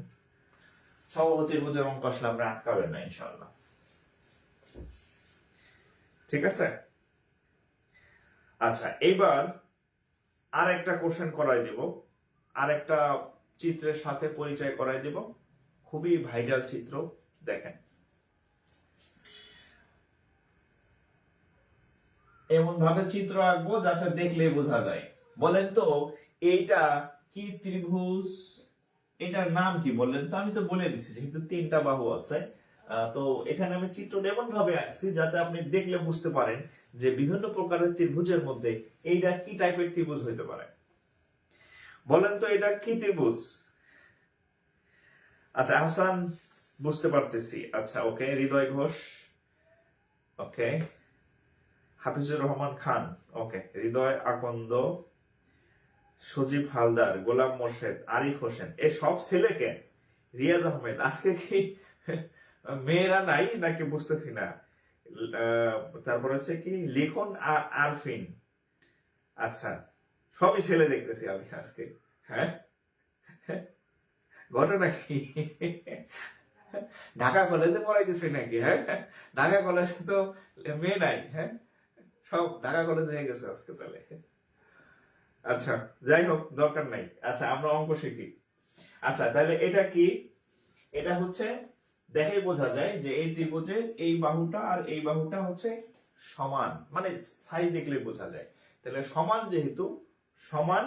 সমবাহু ত্রিভুজের অঙ্ক আসলে আমরা আটকাবেন না ইনশাআল্লাহ। ঠিক আছে? আচ্ছা, এবার আর একটা কোশ্চেন করাই দেব, আর একটা চিত্রের সাথে পরিচয় করাই দেব, খুবই ভাইরাল চিত্র। দেখেন, এমন ভাবে চিত্র আঁকবো যাতে দেখলে বোঝা যায়। বলেন তো এইটা কি ত্রিভুজ? এটার নাম কি বললেন তো? আমি তো বলে দিচ্ছি, যেহেতু 3টা বাহু আছে, তো এখানে আমি চিত্রটা এমন ভাবে আঁকছি যাতে আপনি দেখলে বুঝতে পারেন যে বিভিন্ন প্রকারের ত্রিভুজের মধ্যে এইটা কি টাইপের ত্রিভুজ হইতে পারে। বলেন তো এটা কি ত্রিভুজ? আচ্ছা, আহসান বুঝতে পারতেছি। আচ্ছা, ওকে, হৃদয় ঘোষ, ওকে, হাফিজুর রহমান খান, ওকে, হৃদয় আকন্দ, সজীব হালদার, গোলাম মোর্শেদ, আরিফ হোসেন, এই সব ছেলেকে, রিয়াজ আহমেদ, আজকে কি মেয়েরা নাই নাকি বুঝতেছি না। তারপর হচ্ছে কি লিখন আরফিন, আচ্ছা সবই ছেলে দেখতেছি আমি আজকে। হ্যাঁ, ঘটনা কি? ঢাকা কলেজে পড়াইতেছি নাকি? হ্যাঁ, ঢাকা কলেজে তো মেয়ে নাই। হ্যাঁ, সব ঢাকা কলেজে হয়ে গেছে আজকে তাহলে। আচ্ছা যাই হোক, দরকার নাই। আচ্ছা আমরা অঙ্ক শিখি। আচ্ছা তাহলে এটা কি? এটা হচ্ছে দেখেই বোঝা যায় যে এই ত্রিভুজের এই বাহুটা আর এই বাহুটা হচ্ছে সমান, মানে সাইজ দেখলে বোঝা যায়। তাহলে সমান, যেহেতু সমান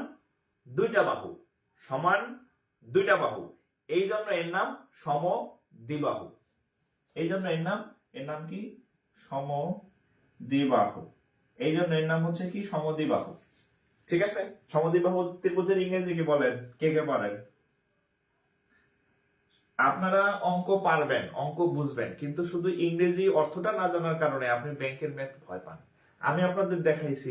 দুইটা বাহু, সমান দুইটা বাহু, এই জন্য এর নাম সমদ্বিবাহু। এই জন্য এর নাম কি? সমদ্বিবাহু। এই জন্য এর নাম হচ্ছে কি? সমদ্বিবাহু। ঠিক আছে, সমদ্বিবাহু ত্রিভুজের ইংরেজি কি বলেন? কে কে পারেন? আপনারা অঙ্ক পারবেন, অঙ্ক বুঝবেন, কিন্তু শুধু ইংরেজি অর্থটা না জানার কারণে আপনি ব্যাংকের ম্যাথ ভয় পান। আমি আপনাদের দেখাইছি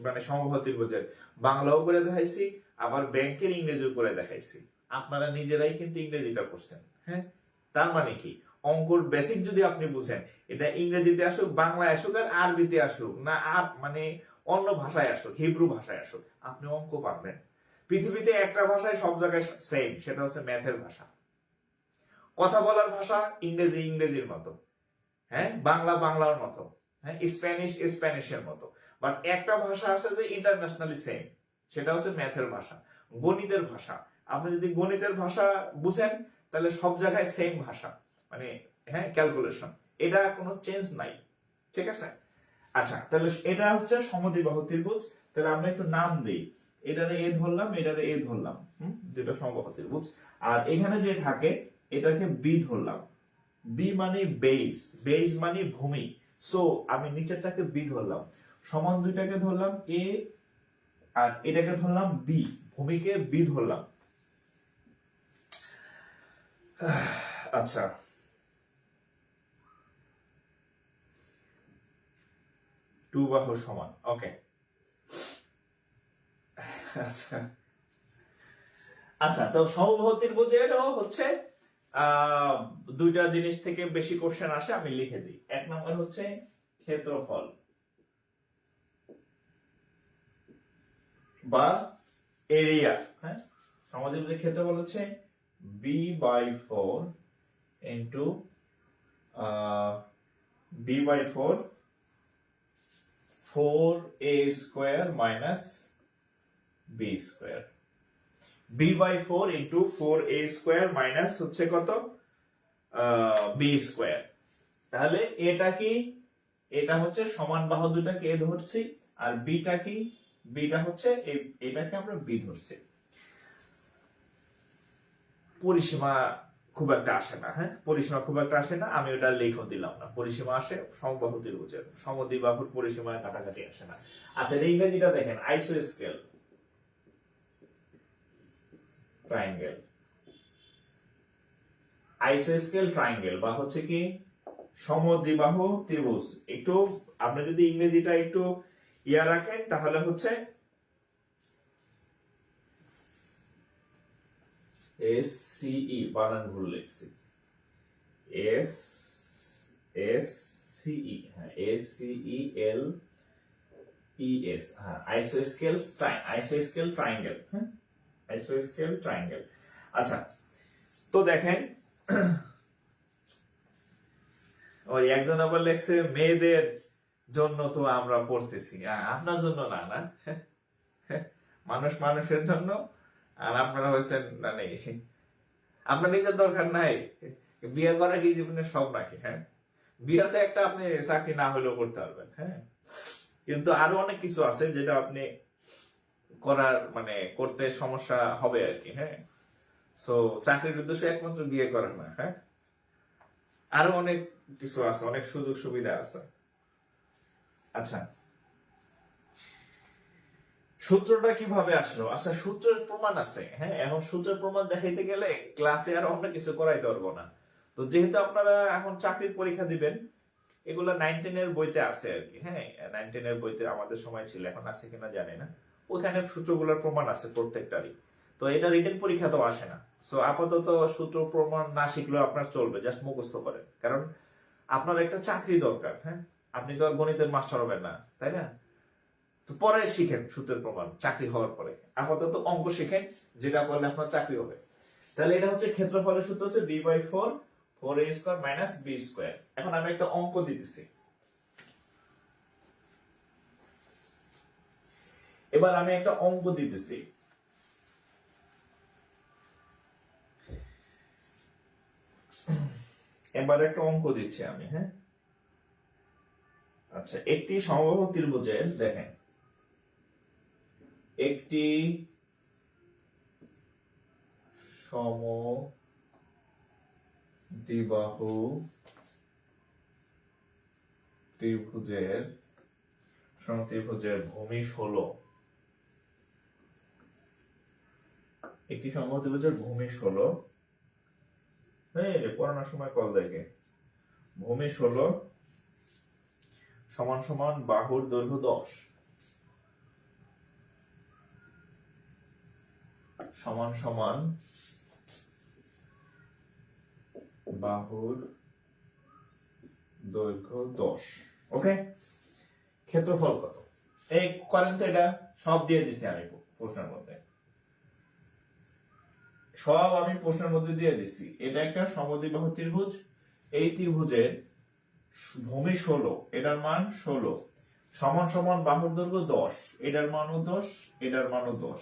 মানে সমবাহু ত্রিভুজের বাংলাও করে দেখাইছি, আবার ব্যাংকের ইংরেজিও করে দেখাইছি। আপনারা নিজেরাই কিন্তু ইংরেজিটা করছেন। হ্যাঁ, তার মানে কি? অঙ্কর বেসিক যদি আপনি বুঝেন, এটা ইংরেজিতে আসুক, বাংলায় আসুক, আর আরবিতে আসুক, না আর মানে অন্য ভাষায় আসুক, হিব্রু ভাষায় আসুক, আপনি অঙ্ক পারবেন। পৃথিবীতে একটা ভাষায় সব জায়গায় সেম, সেটা হচ্ছে ম্যাথের ভাষা। কথা বলার ভাষা ইংরেজি ইংরেজির মতো, হ্যাঁ, বাংলা বাংলার মতো, হ্যাঁ, স্প্যানিশ স্প্যানিশের মতো। বাট একটা ভাষা আছে যে ইন্টারন্যাশনালি সেম, সেটা হচ্ছে ম্যাথের ভাষা, গণিতের ভাষা। আপনি যদি গণিতের ভাষা বুঝেন, তাহলে সব জায়গায় সেম ভাষা, মানে হ্যাঁ ক্যালকুলেশন, এটা কোনো চেঞ্জ নাই। ঠিক আছে, আচ্ছা তাহলে এটা হচ্ছে সমদ্বিবাহু ত্রিভুজ। তাহলে আমরা একটু নাম দিই, এটারে এ ধরলাম, এটারে এ ধরলাম, যেটা সমবাহু ত্রিভুজ। আর এখানে যে থাকে এটাকে বি ধরলাম। বি মানে বেস, বেস মানে ভূমি। সো আমি নিচেরটাকে বি ধরলাম, সমান দুইটাকে ধরলাম এ, আর এটাকে ধরলাম বি, ভূমিকে বি ধরলাম। আচ্ছা, টু বাহু সমান, ওকে। আচ্ছা আচ্ছা, তো সমবাহু ত্রিভুজেরও হচ্ছে দুইটা জিনিস থেকে বেশি কোশ্চেন আসে, আমি লিখে দিই। এক নম্বর হচ্ছে ক্ষেত্রফল বা এরিয়া। হ্যাঁ, সমদ্বিভুজের ক্ষেত্রফল হচ্ছে b/4 into b/4 4a square minus b square. b/4 into 4a square minus হচ্ছে কত? b square. তাহলে এটা কি? এটা হচ্ছে সমান বাহু দুটাকে এ ধরছি, আর বিটা কি? বিটা হচ্ছে এটাকে আমরা বি ধরছি। পরিসীমা খুব একটা আসে না, হ্যাঁ, পরিসীমা খুব একটা আসে না, আমি ওটা লেখো দিলাম না। পরিসীমা আসে সমবাহু ত্রিভুজের, সমদ্বিবাহুর পরিসীমা কাটাকাটি আসে না। আচ্ছা ইংরেজিটা দেখেন, আইসোস্কেল ট্রায়াঙ্গেল, আইসোস্কেল ট্রায়াঙ্গেল বা হচ্ছে কি সমদ্বিবাহু ত্রিভুজ। একটু আপনি যদি ইংরেজিটা একটু ইয়া রাখেন, তাহলে হচ্ছে SCE, বানান ভুল লিখছি, SCE, হ্যাঁ ACELES, হ্যাঁ আইসোস্কেল ট্রায়াঙ্গেল, হ্যাঁ আইসোস্কেল ট্রায়াঙ্গেল। আচ্ছা তো দেখেন, ওই একজন আবার লেখছে মেয়েদের জন্য তো আমরা পড়তেছি, আপনার জন্য না, না মানুষ মানুষের জন্য, আর আপনারা হয়েছেন মানে আপনার নিজের দরকার নাই। বিয়ে করা কি জীবনের সব নাকি? হ্যাঁ, বিয়েতে একটা আপনি চাকরি না হলেও করতে পারবেন, হ্যাঁ, কিন্তু আরো অনেক কিছু আছে যেটা আপনি করার মানে করতে সমস্যা হবে আর কি। হ্যাঁ, সো চাকরির উদ্দেশ্য একমাত্র বিয়ে করা না, হ্যাঁ, আরো অনেক কিছু আছে, অনেক সুযোগ সুবিধা আছে। আচ্ছা সূত্রটা কিভাবে আসলো? আচ্ছা সূত্রের প্রমাণ আছে, হ্যাঁ, এখন সূত্রের প্রমাণ দেখাইতে গেলে ক্লাসে আর অন্য কিছু করাইতে পারবো না। তো যেহেতু আপনারা এখন চাকরির পরীক্ষা দিবেন, এগুলো 9-10 এর বইতে আছে আর কি। হ্যাঁ, 9-10 এর বইতে আমাদের সময় ছিল, এখন আছে কিনা জানি না, ওইখানে সূত্রগুলোর প্রমাণ আছে প্রত্যেকটারই। তো এটা রিটেন পরীক্ষা তো আসে না, সো আপাতত সূত্র প্রমাণ না শিখলেও আপনার চলবে, জাস্ট মুখস্থ করেন। কারণ আপনার একটা চাকরি দরকার, হ্যাঁ, আপনি তো আর গণিতের মাস্টার হবেন না, তাই না? তো পরে শিখেন সূত্রের প্রমাণ চাকরি হওয়ার পরে, আপাতত অঙ্ক শিখেন, যেটা করলে আপনার চাকরি হবে। তাহলে এটা হচ্ছে ক্ষেত্রফলের সূত্র হচ্ছে b/4 4a² - b²। এখন আমি একটা অঙ্ক দিতেছি, এবার আমি একটা অঙ্ক দিতেছি। এবার একটা অঙ্ক দিচ্ছি আমি, হ্যাঁ। আচ্ছা, একটি সমবাহু ত্রিভুজের, দেখেন, একটি সমদ্বিবাহু ত্রিভুজের ভূমি 16, একটি সমবাহু ত্রিভুজের ভূমি 16, হ্যাঁ, পড়ানোর সময় কল দেখে, ভূমি 16 সমান সমান বাহুর দৈর্ঘ্য 10 সমান সমান বাহুর দৈর্ঘ্য 10। ওকে, ক্ষেত্রফল কত? এই করেন তো, এটা সব দিয়ে দিছি আমি প্রশ্নের মধ্যে, সব আমি প্রশ্নের মধ্যে দিয়ে দিছি। এটা একটা সমদ্বিবাহু ত্রিভুজ, এই ত্রিভুজের ভূমি 16, এটার মান 16 সমান সমান বাহুর দৈর্ঘ্য 10, এটার মানও 10, এটার মানও 10।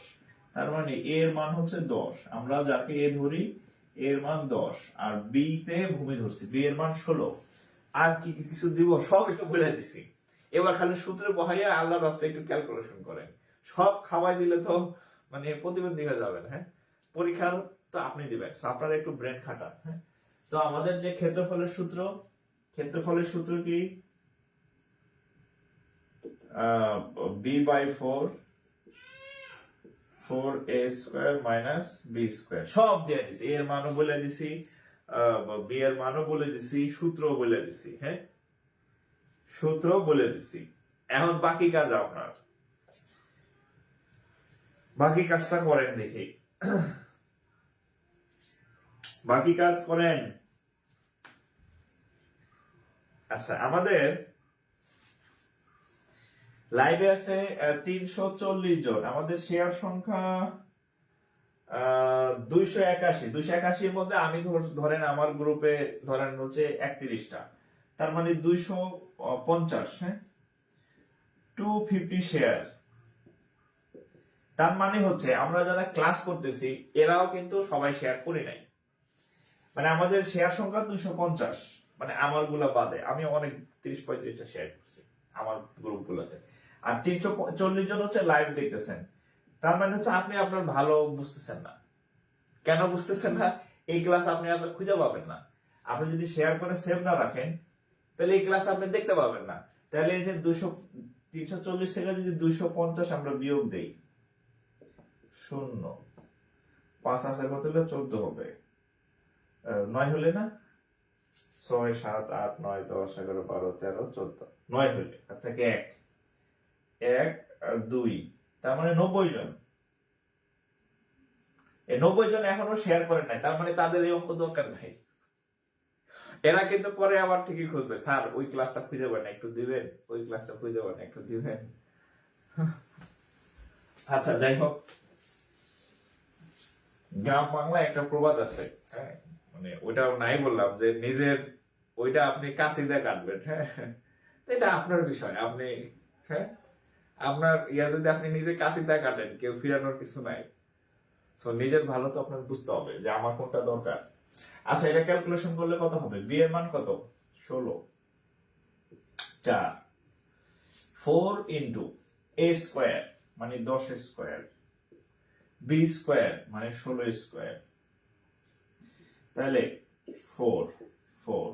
তার মানে এর মান হচ্ছে 10, আমরা যাকে এ ধরি এর মান 10, আর বি তে ভূমি ধরছি, বি এর মান 16। আর কি কিছু দিব? সব একটু বলে দিছি। এবার খালি সূত্রে বহাইয়া আল্লাহর রাস্তায় একটু ক্যালকুলেশন করেন। সব খাওয়াই দিলে তো মানে প্রতিবন্ধী হয়ে যাবেন, হ্যাঁ। পরীক্ষার তো আপনি দিবেন, আপনারা একটু ব্রেন খাটান, হ্যাঁ। তো আমাদের যে ক্ষেত্রফলের সূত্র কি? b/4 4a² - b²। সব দিয়ে দিছি, এর মানও বলে দিছি, বি এর মানও বলে দিছি, সূত্র বলে দিছি, হ্যাঁ, সূত্র বলে দিছি। এখন বাকি কাজ আপনার, বাকি কাজটা করেন দেখি, বাকি কাজ করেন। আচ্ছা, আমাদের লাইভে আছে 340 জন, আমাদের শেয়ার সংখ্যা 281 এর মধ্যে আমি ধরেন আমার গ্রুপে ধরেন হচ্ছে 31টা, তার মানে 250, হ্যাঁ, 250 শেয়ার। তার মানে হচ্ছে আমরা যারা ক্লাস করতেছি এরাও কিন্তু সবাই শেয়ার করে নাই, মানে আমাদের শেয়ার সংখ্যা 250, মানে আমার গুলা বাদে আমি অনেক 30-35টা শেয়ার করছি আমার গ্রুপ গুলাতে। আর 340 জন হচ্ছে লাইভ দেখতেছেন, তার মানে হচ্ছে আপনি আপনার ভালো বুঝতেছেন না। কেন বুঝতেছেন না? এই ক্লাস আপনি আর খুঁজে পাবেন না। আপনি যদি শেয়ার করে সেভ না রাখেন তাহলে এই ক্লাস আপনি দেখতে পাবেন না। তাহলে এই যে 340 থেকে যদি 250 আমরা বিয়োগ দেই, 0 5 আছে কত হলে 14 হবে, 9 হলে না, 6 7 8 9 10 11 12 13 14, 9 হলে থেকে 1 আর 2, তার মানে 90 জন। এই 90 জন এখনো শেয়ার করেন নাই, তার মানে তাদের এই অঙ্ক দরকার নাই। এরা কিন্তু পরে আবার ঠিকই খুঁজবে, স্যার ওই ক্লাসটা খুঁজে পান একটু দিবেন, ওই ক্লাসটা খুঁজে পান একটু দিবেন। আচ্ছা, যাই হোক, গ্রাম বাংলায় একটা প্রবাদ আছে, হ্যাঁ, মানে ওইটাও নাই বললাম যে নিজের ওইটা আপনি কাছে দিয়ে কাটবেন, হ্যাঁ, এটা আপনার বিষয়, আপনি, হ্যাঁ, আপনার যদি আপনি নিজে কাছে দিয়ে কাটেন, কেউ ফিরানোর কিছু নাই। সো নিজের ভালো তো আপনার বুঝতে হবে যে আমার কোনটা দরকার। আচ্ছা, এটা ক্যালকুলেশন করলে কত হবে? বি এর মান কত? 16, 4 4 ইন্টু a² মানে 10² b² মানে 16², তাহলে 4 4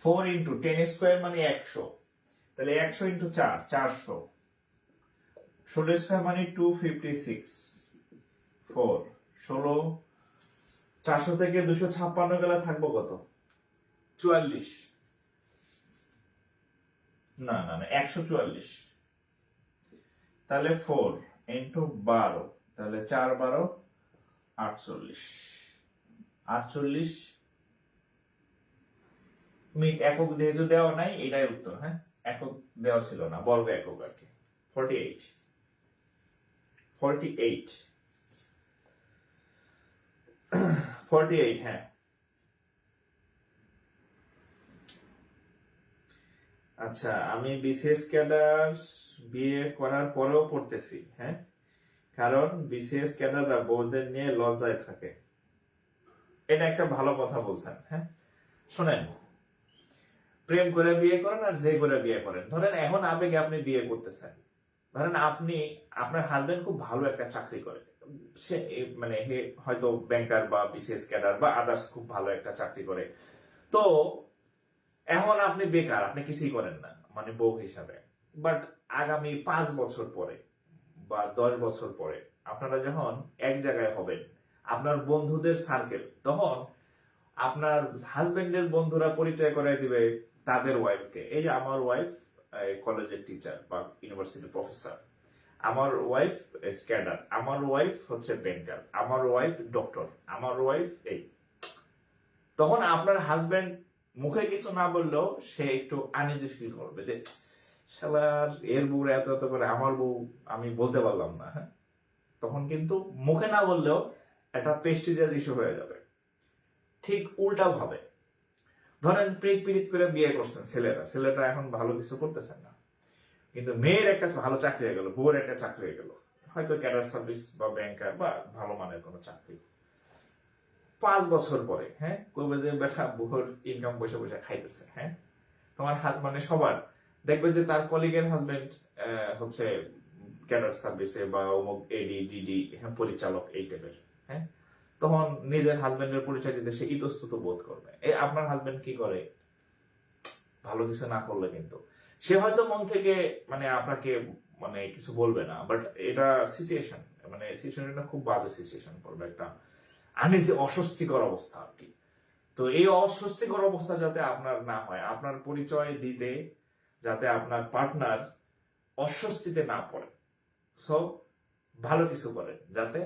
4 ইন্টু 10² মানে 100, তাহলে 100 ইন্টু 4 400, 16² মানে 256, 4 16, 400 থেকে 256 গেলে থাকবো কত? 44, না না না 144, তাহলে 4 ইন্টু 12, তাহলে 4 12 48, 48 মিনিট। একক যেহেতু দেওয়া নাই, এটাই উত্তর। হ্যাঁ, একক দেওয়া ছিল না, বর্গ একক আর কি। 48, 48, 48। হ্যাঁ, আচ্ছা, আমি বিসিএস ক্যাডার বিয়ে করার পরেও পড়তেছি। হ্যাঁ, কারণ বিসিএস ক্যাডাররা বউদের নিয়ে লজ্জায় থাকে। এটা একটা ভালো কথা বলছেন। হ্যাঁ, শোনেন, প্রেম করে বিয়ে করেন আর যে করে বিয়ে করেন, ধরেন এখন আবেগে আপনি বিয়ে করতেছেন, ধরেন আপনি, আপনার হাজবেন্ড খুব ভালো একটা চাকরি করে, সে মানে হয়তো ব্যাংকার বা বিসিএস ক্যাডার বা আদার্স খুব ভালো একটা চাকরি করে। তো এখন আপনি বেকার, আপনি কিছুই করেন না মানে বউ হিসাবে। বাট আগামী 5 বছর পরে বা 10 বছর পরে আপনারা যখন এক জায়গায় হবেন, আপনার বন্ধুদের সার্কেল, তখন আপনার হাজবেন্ডের বন্ধুরা পরিচয় করে দিবে তাদের ওয়াইফকে। এই যে আমার ওয়াইফ কলেজের টিচার বা ইউনিভার্সিটির প্রফেসর, আমার ওয়াইফ ক্যাডার, আমার ওয়াইফ হচ্ছে ব্যাংকার, আমার ওয়াইফ ডক্টর, আমার ওয়াইফ এই। তখন আপনার হাজবেন্ড মুখে কিছু না বললেও সে একটু আনইজি ফিল করবে যে শালার এর বউ এত এত করে, আমার বউ আমি বলতে পারলাম না। হ্যাঁ, তখন কিন্তু মুখে না বললেও একটা প্রেস্টিজিয়াস ইস্যু হয়ে যাবে। ঠিক উল্টা ভাবে, ধরেন পীড়িত করে বিয়ে করছেন ছেলেটা এখন ভালো কিছু করতেছেন না, কিন্তু মেয়ের একটা ভালো চাকরি হয়ে গেল, বউয়ের একটা চাকরি হয়ে গেল, হয়তো ক্যাডার সার্ভিস বা ব্যাংকার বা ভালো মানের কোনো চাকরি। 5 বছর পরে হ্যাঁ কইবে যে বেটা বউর ইনকাম বসে বসে খাইতেছে। হ্যাঁ, তোমার হাত মানে সবার দেখবে যে তার কলিগের হাজবেন্ড হচ্ছে ক্যাডার সার্ভিসে বা অমুক এডি ডিডি পরিচালক এই টাইপের। হ্যাঁ, তখন নিজের হাজবেন্ডের পরিচয় দিতে সে ইতস্তত বোধ করবে। এই আপনার হাজবেন্ড কি করে, ভালো কিছু না করলে কিন্তু সে হয়তো মন থেকে মানে আপনাকে মানে কিছু বলবে না, বাট এটা সিচুয়েশন, মানে সিচুয়েশনটা খুব বাজে সিচুয়েশন করবে, একটা আনইজি অস্বস্তিকর অবস্থা আর কি। তো এই অস্বস্তিকর অবস্থা যাতে আপনার না হয়, আপনার পরিচয় দিতে যাতে আপনার পার্টনার অস্বস্তিতে না পড়ে, সো ভালো কিছু করেন যাতে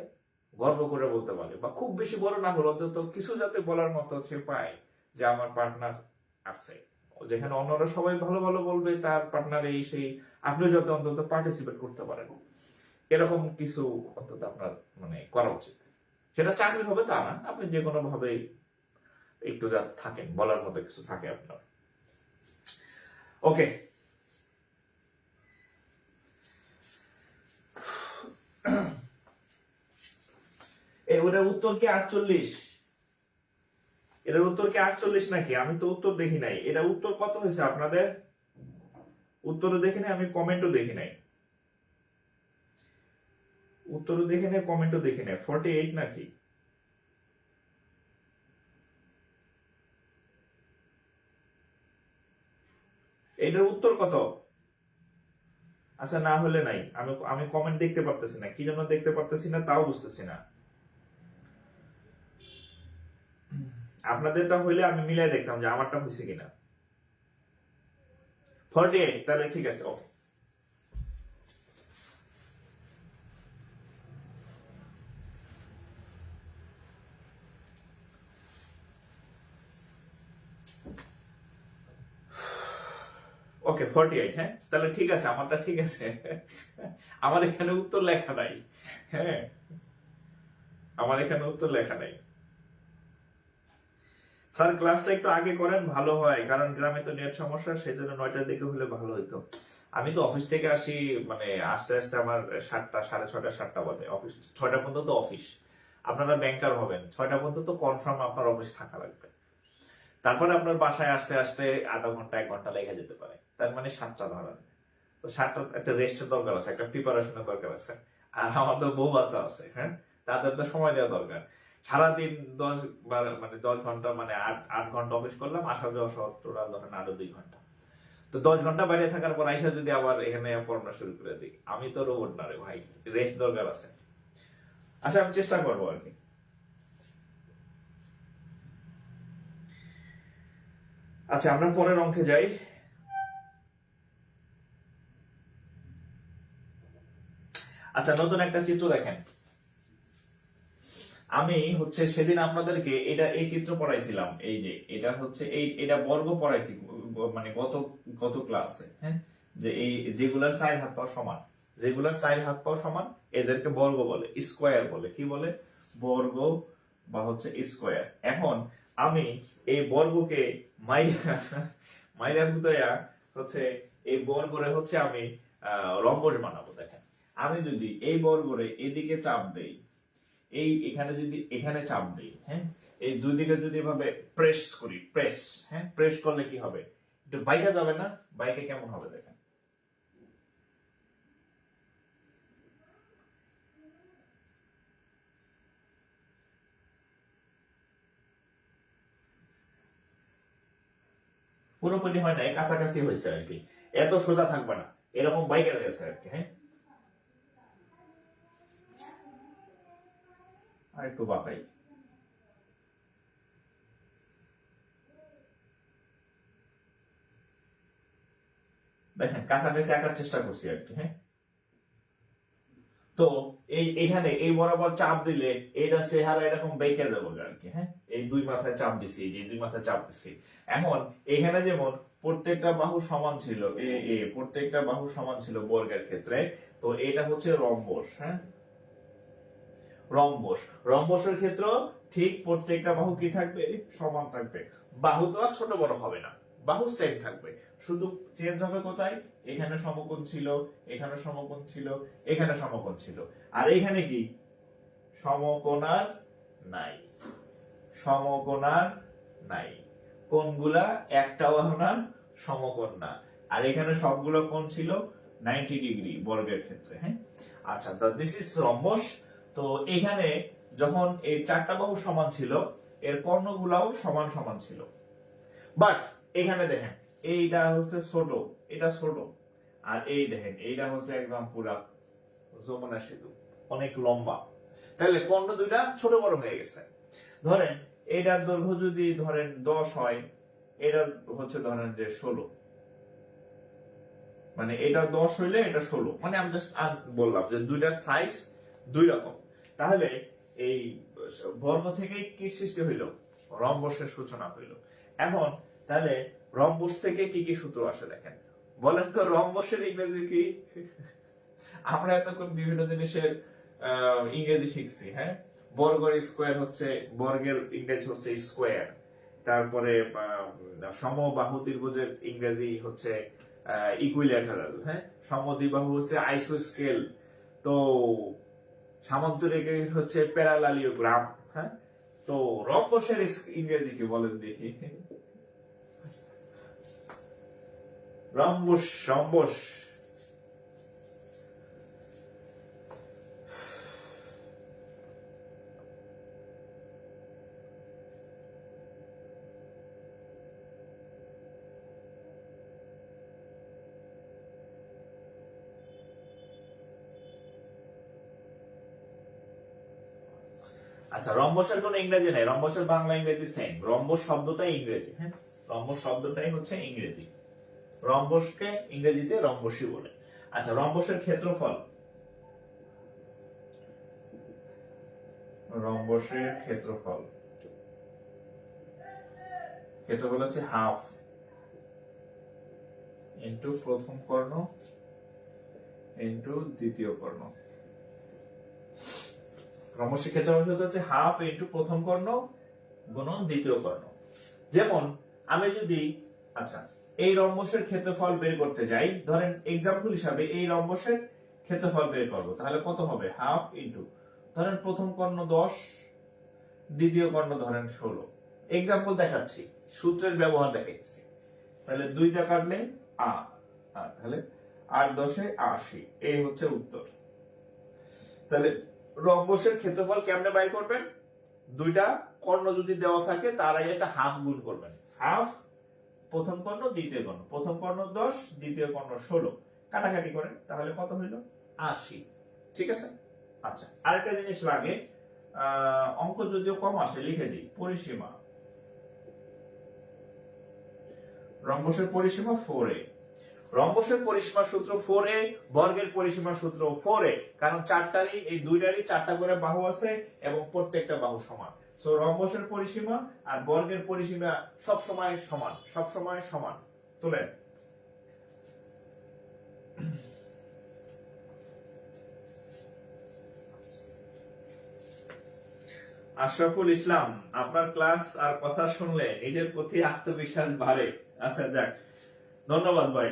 গর্ব করে বলতে পারে, বা খুব বেশি বড় না হলো তো কিছু যাতে বলার মতো সে পায় যে আমার পার্টনার আছে, যেখানে অন্যরা সবাই ভালো ভালো বলবে তার পার্টনার এই সেই, আপনি যাতে অন্তত পার্টিসিপেট করতে পারেন, এরকম কিছু অন্তত আপনার মানে করা উচিত। সেটা চাকরি হবে তা না, আপনি যে কোনো ভাবে একটু যাতে থাকেন, বলার মতো কিছু থাকে আপনার। ওকে, ওটার উত্তর কি 48? এটার উত্তর কি 48 নাকি? আমি তো উত্তর দেখি নাই। এটা উত্তর কত হয়েছে আপনাদের? উত্তরও দেখি নাই, আমি কমেন্টও দেখি নাই। উত্তরও দেখি নাই, কমেন্টও দেখি নাই। 48 নাকি? এটার উত্তর কত? আচ্ছা, না হলে নাই, আমি আমি কমেন্ট দেখতে পারতেছি না, কি জন্য দেখতে পারতেছি না তাও বুঝতেছি না। আপনাদেরটা হইলে আমি মিলাই দেখতাম যে আমারটা হয়েছে কিনা। 48, তাহলে ঠিক আছে। ওকে, ওকে 48। হ্যাঁ, তাহলে ঠিক আছে, আমারটা ঠিক আছে। আমার এখানে উত্তর লেখা নাই। হ্যাঁ, আমার এখানে উত্তর লেখা নাই। স্যার ক্লাসটা একটু আগে করেন ভালো হয়, কারণ গ্রামে তো নেট সমস্যা, সেই জন্য 9টার দিকে হলে ভালো হইতো। আমি তো অফিস থেকে আসি, মানে আস্তে আস্তে আমার 7টা 6:30 7টা বাজে। অফিস 6টা পর্যন্ত অফিস। আপনারা ব্যাংকার হবেন, 6টা পর্যন্ত কনফার্ম আপনার অফিস থাকা লাগবে। তারপরে আপনার বাসায় আসতে আসতে আধা ঘন্টা 1 ঘন্টা লেগে যেতে পারে, তার মানে 7টা ধরেন। তো 7টা একটা রেস্টের দরকার আছে, একটা প্রিপারেশনের দরকার আছে। আর আমার তো বউ বাচ্চা আছে। হ্যাঁ, তাদের তো সময় দেওয়া দরকার। সারাদিন 10 ঘন্টা মানে 8 ঘন্টা অফিস করলাম, আসা যাওয়া সহ টোটাল ধরেন আরো 2 ঘন্টা। তো 10 ঘন্টা বাইরে থাকার পর আইসা যদি আবার এখানে পড়ানো শুরু করে দিই, আমি তো রোবট না রে ভাই, রেস্ট দরকার আছে। আচ্ছা, আমি চেষ্টা করবো আর কি। আচ্ছা, আমরা পরের অঙ্কে যাই। আচ্ছা, নতুন একটা চিত্র দেখেন। আমি হচ্ছে সেদিন আপনাদেরকে এই চিত্র পড়াইছিলাম। এই যে এটা হচ্ছে এটা বর্গ পড়াইছি, মানে গত গত ক্লাসে, হ্যাঁ, যে এই যেগুলার 4 হাত পা সমান, যেগুলার 4 হাত পা সমান এদেরকে বর্গ বলে, স্কোয়ার বলে। কি বলে? বর্গ বা হচ্ছে স্কোয়ার। এখন আমি এই বর্গকে মাইরা মাইরা গুতায়া হচ্ছে এই বর্গরে হচ্ছে আমি রম্বস বানাবো। দেখেন, আমি যদি এই বর্গরে এদিকে চাপ দেই, এখানে যদি এখানে চাপ দিই, হ্যাঁ, এই দুই দিকে যদি এভাবে প্রেস করি, প্রেস, হ্যাঁ, প্রেস করলে কি হবে? একটু বাইকে যাবে না? বাইকে কেমন হবে দেখেন। পুরোপুরি হয় না, কাছাকাছি হয়েছে আর কি, এত সোজা থাকবে না, এরকম বাইকে গেছে আর কি। হ্যাঁ, আর একটু বাঁকাই। দেখেন, কাছাকাছি আঁকার চেষ্টা করছি আর কি। হ্যাঁ, তো এখানে এই বরাবর চাপ দিলে এটা চেহারা এরকম বেঁকে যাবে আর কি। হ্যাঁ, এই দুই মাথায় চাপ দিছি, এই দুই মাথায় চাপ দিছি। এখন এখানে যেমন প্রত্যেকটা বাহু সমান ছিল, প্রত্যেকটা বাহু সমান ছিল বর্গের ক্ষেত্রে, তো এটা হচ্ছে রম্বস। হ্যাঁ, রম্বস, রম্বসের ক্ষেত্রে ঠিক প্রত্যেকটা বাহু কি থাকবে? সমান থাকবে। বাহু তো আর ছোট বড় হবে না, বাহু সেম থাকবে, শুধু চেঞ্জ হবে কোথায়? এখানে সমকোণ ছিল, এখানে সমকোণ ছিল, এখানে সমকোণ ছিল, আর এখানে কি? সমকোণার নাই, সমকোণার নাই। কোণগুলা একটাও না সমকোণ না, আর এখানে সবগুলো কোণ ছিল 90 ডিগ্রি বর্গের ক্ষেত্রে। হ্যাঁ, আচ্ছা, দিস ইজ রম্বস। তো এখানে যখন এই 4টা বাহু সমান ছিল, এর কর্ণগুলাও সমান সমান ছিল। বাট এখানে দেখেন, এইটা হচ্ছে ছোট, এটা ছোট, আর এই দেখেন এইটা হচ্ছে একদম পুরা যমুনা সেতু, অনেক লম্বা। তাহলে কর্ণ দুইটা ছোট বড় হয়ে গেছে। ধরেন এটার দৈর্ঘ্য যদি ধরেন 10 হয়, এটার হচ্ছে ধরেন যে 16, মানে এটা 10 হইলে এটা 16, মানে আমি জাস্ট বললাম যে দুইটার সাইজ দুই রকম। তাহলে এই বর্গ থেকে কি সৃষ্টি হইল? রম্বসের সূচনা হইল। এখন তাহলে রম্বস থেকে কি কি সূত্র আসে দেখেন, বলেন তো রম্বসের ইংরেজি কি? আমরা এতক্ষণ বিভিন্ন জিনিসের ইংরেজি শিখছি। হ্যাঁ, বর্গের স্কোয়ার হচ্ছে, বর্গের ইংরেজি হচ্ছে স্কোয়ার। তারপরে সমবাহু ত্রিভুজের ইংরেজি হচ্ছে ইকুইল্যাটারাল। হ্যাঁ, সমদ্বিবাহু হচ্ছে আইসোস্কেল। তো সামান্তরিকের হচ্ছে প্যারালালিওগ্রাম। হ্যাঁ, তো রম্বসের ইংরেজি কি বলেন দেখি? রম্বস, রম্বস আচ্ছা, রম্বসের কোনো ইংরেজি নেই, রম্বসের বাংলা ইংরেজি সেম। রম্বস শব্দটাই ইংরেজি। হ্যাঁ, রম্বস শব্দটাই হচ্ছে ইংরেজি। রম্বসকে ইংরেজিতে রম্বসই বলে। আচ্ছা, রম্বসের ক্ষেত্রফল, রম্বসের ক্ষেত্রফল, ক্ষেত্রফল হচ্ছে হাফ ইন্টু প্রথম কর্ণ ইন্টু দ্বিতীয় কর্ণ। রম্বসের ক্ষেত্রফল হচ্ছে হাফ ইন্টু প্রথম কর্ণ গুণন দ্বিতীয় কর্ণ। যেমন আমি যদি, আচ্ছা, এই রম্বসের ক্ষেত্রফল বের করতে যাই, ধরেন এক্সাম্পল হিসাবে এই রম্বসের ক্ষেত্রফল বের করব, তাহলে কত হবে? হাফ ইন্টু, ধরেন প্রথম কর্ণ 10, দ্বিতীয় কর্ণ ধরেন 16। এক্সাম্পল দেখাচ্ছি, সূত্রের ব্যবহার দেখাচ্ছি। তাহলে 2টা কাটলে 8, তাহলে 8 10 80, এই হচ্ছে উত্তর। তাহলে রম্বসের ক্ষেত্রফল কেমনে বাইর করবেন? দুইটা কর্ণ যদি দেওয়া থাকে তার আগে একটা হাফ গুণ করবেন। হাফ প্রথম কর্ণ দ্বিতীয় কর্ণ, প্রথম কর্ণ 10, দ্বিতীয় কর্ণ 16, কাটাকাটি করেন, তাহলে কত হইল? 80। ঠিক আছে। আচ্ছা, আরেকটা জিনিস লাগে, অঙ্ক যদিও কম আসে, লিখে দিই পরিসীমা। রম্বসের পরিসীমা 4a। রম্বসের পরিসীমার সূত্র 4a, বর্গের পরিসীমার সূত্র 4a, কারণ চারটারই এই দুইটারই চারটা করে বাহু আছে এবং প্রত্যেকটা বাহু সমান। সো রম্বসের পরিসীমা আর বর্গের পরিসীমা সব সময় সমান, সব সময় সমান। তুলেন। আশরাফুল ইসলাম, আপনার ক্লাস আর কথা শুনলে নিজের প্রতি আত্মবিশ্বাস বাড়ে। আচ্ছা যাক, ধন্যবাদ ভাই।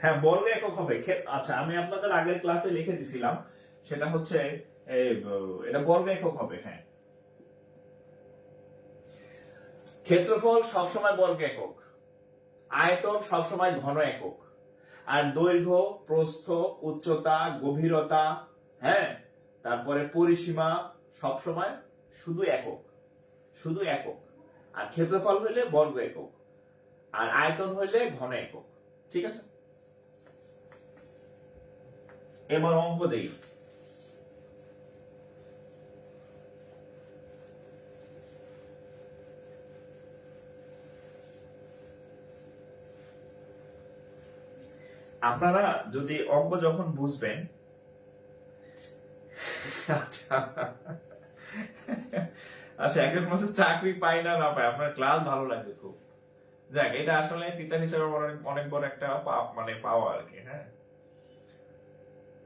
হ্যাঁ, বর্গ একক হবে। আচ্ছা, আমি আপনাদের আগের ক্লাসে লিখে দিছিলাম, সেটা হচ্ছে এটা বর্গ একক হবে। হ্যাঁ, ক্ষেত্রফল সবসময় বর্গ একক, আয়তন সবসময় ঘন একক, আর দৈর্ঘ্য, প্রস্থ, উচ্চতা, গভীরতা, হ্যাঁ, তারপরে পরিসীমা সবসময় শুধু একক, শুধু একক। আর ক্ষেত্রফল হইলে বর্গ একক, আর আয়তন হইলে ঘন একক। ঠিক আছে, এবার অঙ্ক দেই। আপনারা যদি অঙ্ক যখন বুঝবেন, আচ্ছা একটা প্রসেস চাকরি পাই না না পাই, আপনার ক্লাস ভালো লাগবে খুব। যাক, এটা আসলে টিচার হিসেবে অনেক বড় একটা মানে পাওয়া আর কি। হ্যাঁ,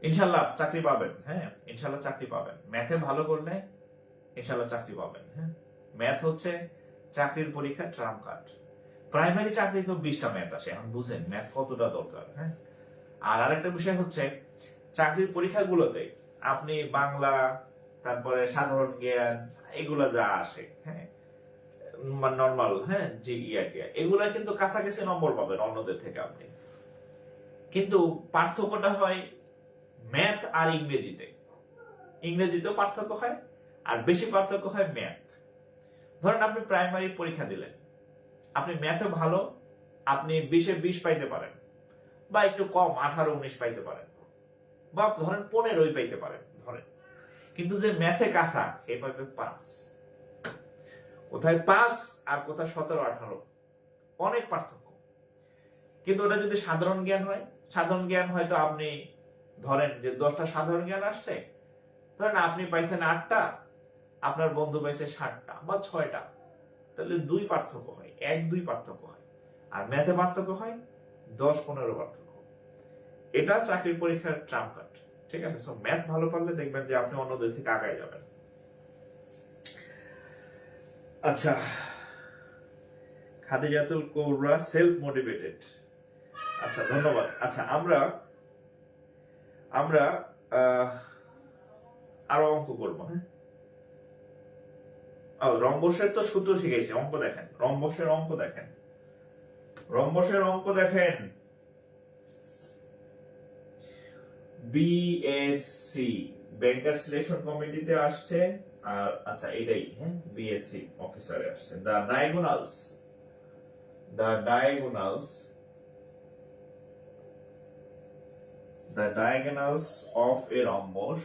ইনশাল্লাহ চাকরি পাবেন। হ্যাঁ, ইনশাল্লাহ চাকরি পাবেন। ম্যাথে ভালো করলে ইনশাল্লাহ চাকরি পাবেন। হ্যাঁ, ম্যাথ হচ্ছে চাকরির পরীক্ষার ট্রাম্প কার্ড। প্রাইমারি চাকরি তো 20টা ম্যাথ আসে, এখন বুঝেন ম্যাথ কতটা দরকার। হ্যাঁ, আর আরেকটা বিষয় হচ্ছে চাকরির পরীক্ষাগুলোতে আপনি বাংলা, তারপরে সাধারণ জ্ঞান, এগুলা যা আসে, হ্যাঁ, নর্মাল, হ্যাঁ, যে এগুলা কিন্তু কাছাকাছি নম্বর পাবেন অন্যদের থেকে আপনি। কিন্তু পার্থক্যটা হয় ম্যাথ আর ইংরেজিতে। ইংরেজিতেও পার্থক্য হয়, আর বেশি পার্থক্য হয় ম্যাথ। ধরেন আপনি প্রাইমারি পরীক্ষা দিলেন, আপনি ম্যাথে ভালো, আপনি 20-এ 20 পাইতে পারেন, বা একটু কম 18-19 পাইতে পারেন, বা ধরেন 15 পাইতে পারেন ধরেন। কিন্তু যে ম্যাথে কাঁচা, এই পাইবে 5। কোথায় 5 আর কোথায় 17-18, অনেক পার্থক্য। কিন্তু ওটা যদি সাধারণ জ্ঞান হয়, সাধারণ জ্ঞান হয়তো আপনি ধরেন যে 10টা সাধারণ জ্ঞান আসছে, ধরেন আপনি পাইছেন 8টা, আপনার বন্ধু পাইছে 7টা বা 6টা, তাহলে 2 পার্থক্য হয়, 1-2 পার্থক্য হয়। আর ম্যাথে পার্থক্য হয় 10-15 পার্থক্য। এটা চাকরির পরীক্ষার ট্রাম্প কার্ড। ঠিক আছে, সো ম্যাথ ভালো পারলে দেখবেন যে আপনি অন্যদের থেকে আগায় যাবেন। আচ্ছা, খাদিজাতুল কোবরা সেলফ মোটিভেটেড। আচ্ছা, ধন্যবাদ। আচ্ছা, আমরা আরো অঙ্ক করবো। হ্যাঁ, রম্বসের তো সূত্র শিখেছি, অঙ্ক দেখেন, রম্বসের অঙ্ক দেখেন, রম্বসের অঙ্ক দেখেন। বিএসসি ব্যাংকার সিলেকশন কমিটিতে আসছে। আর আচ্ছা, এটাই, হ্যাঁ, বিএসসি অফিসারে আসছে। The diagonals of a rhombus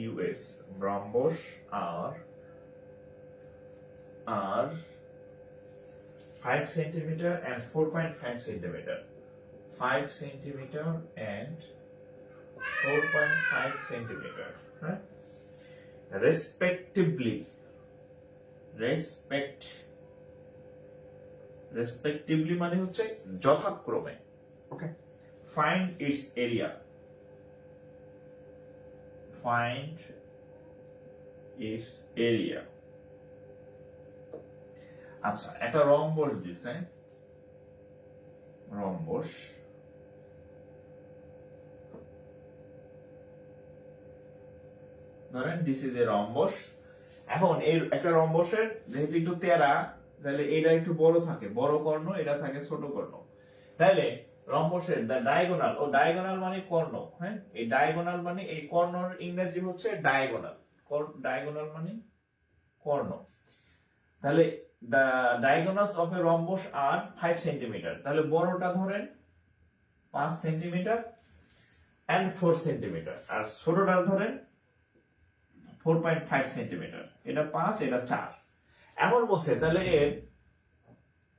RHOMBUS rhombus are 5 centimeter and 4.5 centimeter. 5 centimeter and 4.5 centimeter. Huh? Respectively মানে হচ্ছে যথাক্রমে। ওকে, find its area. আচ্ছা, একটা রম্বস দিছে, রম্বস ধরেন দিস ইজ এ রম্বস। এখন এই একটা রম্বসের যেহেতু একটু তেরা, তাহলে এটা একটু বড় থাকে, বড় কর্ণ, এটা থাকে ছোট কর্ণ। তাহলে রম্বসের ডায়াগোনাল, ও ডায়াগোনাল মানে কর্ণ। হ্যাঁ, এই ডায়াগোনাল মানে এই কর্ণর ইংরেজি হচ্ছে ডায়াগোনাল। ডায়াগোনাল মানে কর্ণ। তাহলে the diagonals of a rhombus are 5 centimeter। তাহলে বড়টা ধরেন 5 সেন্টিমিটার এন্ড 4 সেন্টিমিটার, আর ছোটটা ধরেন 4.5 সেন্টিমিটার। এটা 5, এটা 4। এখন বলছে তাহলে এর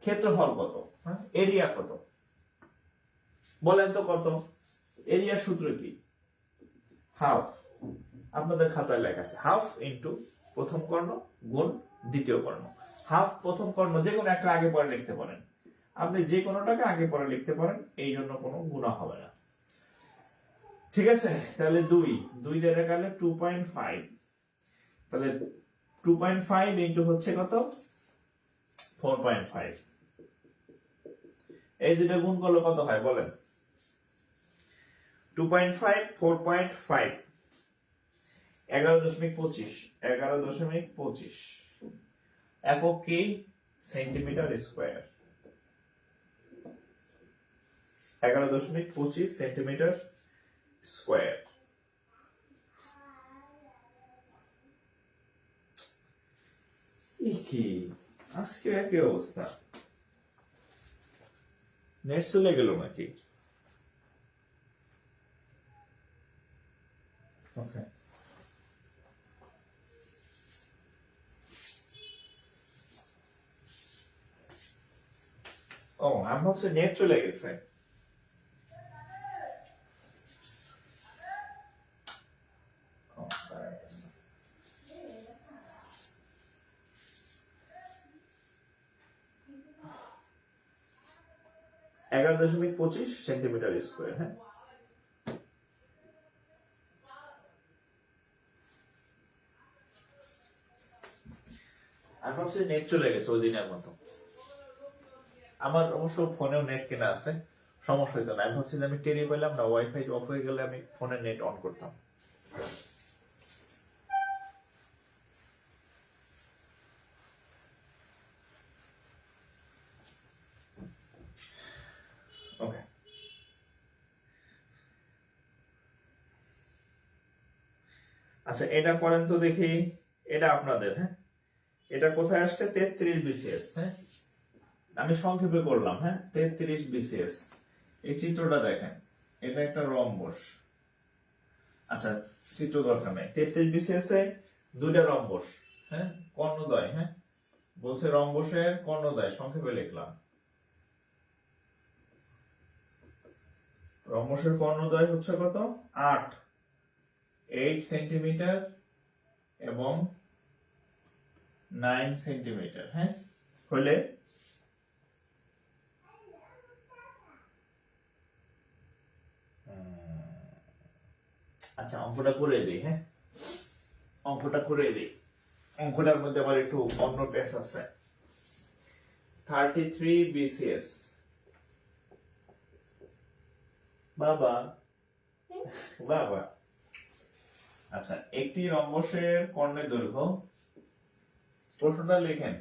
ক্ষেত্রফল কত, এরিয়া কত, বলেন তো কত? এরিয়ার সূত্র কি? হাফ, আপনাদের খাতায় লেখা আছে হাফ ইন্টু প্রথম কর্ণ গুণ দ্বিতীয় কর্ণ। হাফ প্রথম কর্ণ যে কোনো একটা আগে পরে লিখতে পারেন, আপনি যে কোনোটাকে আগে পরে লিখতে পারেন, এই জন্য কোনো গুণা হবে না। ঠিক আছে, তাহলে 2 দিয়ে গেলে 2.5, তাহলে 2.5 ইন্টু হচ্ছে কত? 4.5। এই দুটো গুণ করলে কত হয় বলেন? 2.5 4.5 11.25, 11.25 একক কি? Centimetre square. 11.25 centimetre square. কি আজকে একই অবস্থা, নেট চলে গেল নাকি? ওকে, ও আমি ভাবছি নেট চলে গেছে। ও, দাঁড়ায় গেছে। 11.25 সেন্টিমিটার স্কয়ার। হ্যাঁ, আমি ভাবছি নেট চলে গেছে ওই দিনের মতো। আমার অবশ্য ফোনেও নেট কেনা আছে, সমস্যা হইতো না। আমি ভাবছি যে আমি টেরি পেলাম না, ওয়াইফাই অফ হয়ে গেলে আমি ফোনে নেট অন করতাম। ওকে, আচ্ছা এটা করেন তো দেখি। এটা আপনাদের, হ্যাঁ, এটা কোথায় আসছে? 33 বিসিএস। হ্যাঁ, আমি সংক্ষেপে করলাম। হ্যাঁ, 33 বিসিএস। এই চিত্রটা দেখেন, এটা একটা রম্বস। আচ্ছা, চিত্র দরকার নেই। 33 বিসিএস এ দুইটা রম্বস, হ্যাঁ, কর্ণদ্বয়। হ্যাঁ, বলছে রম্বসের কর্ণদ্বয়, সংক্ষেপে লিখলাম। রম্বসের কর্ণদ্বয় হচ্ছে কত? 8 সেন্টিমিটার এবং 9 সেন্টিমিটার। হ্যাঁ, হলে আচ্ছা অঙ্কটা করে দিই। হ্যাঁ, অঙ্কটা করে দিই। অঙ্কটার মধ্যে আবার একটু অন্য পেস আছে। 33 বিসিএস। বাবা বাবা, আচ্ছা একটি রম্বসের কর্ণের দৈর্ঘ্য, প্রশ্নটা লেখেন।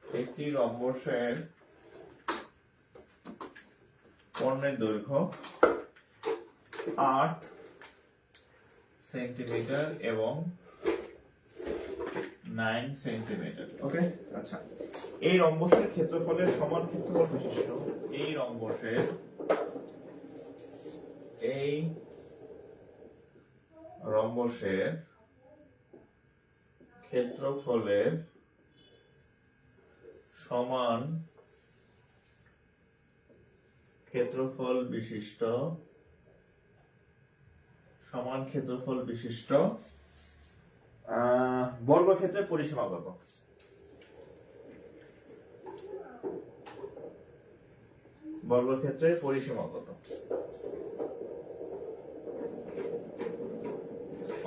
একটি রম্বসের কর্ণের দৈর্ঘ্য 8 সেন্টিমিটার এবং 9 সেন্টিমিটার। ওকে, আচ্ছা এই রম্বসের ক্ষেত্রফলের সমান ক্ষেত্রফল বিশিষ্ট এই রম্বসের ক্ষেত্রফলের সমান ক্ষেত্রফল বিশিষ্ট বর্গক্ষেত্রের পরিসীমা কত? বর্গক্ষেত্রের পরিসীমা কত?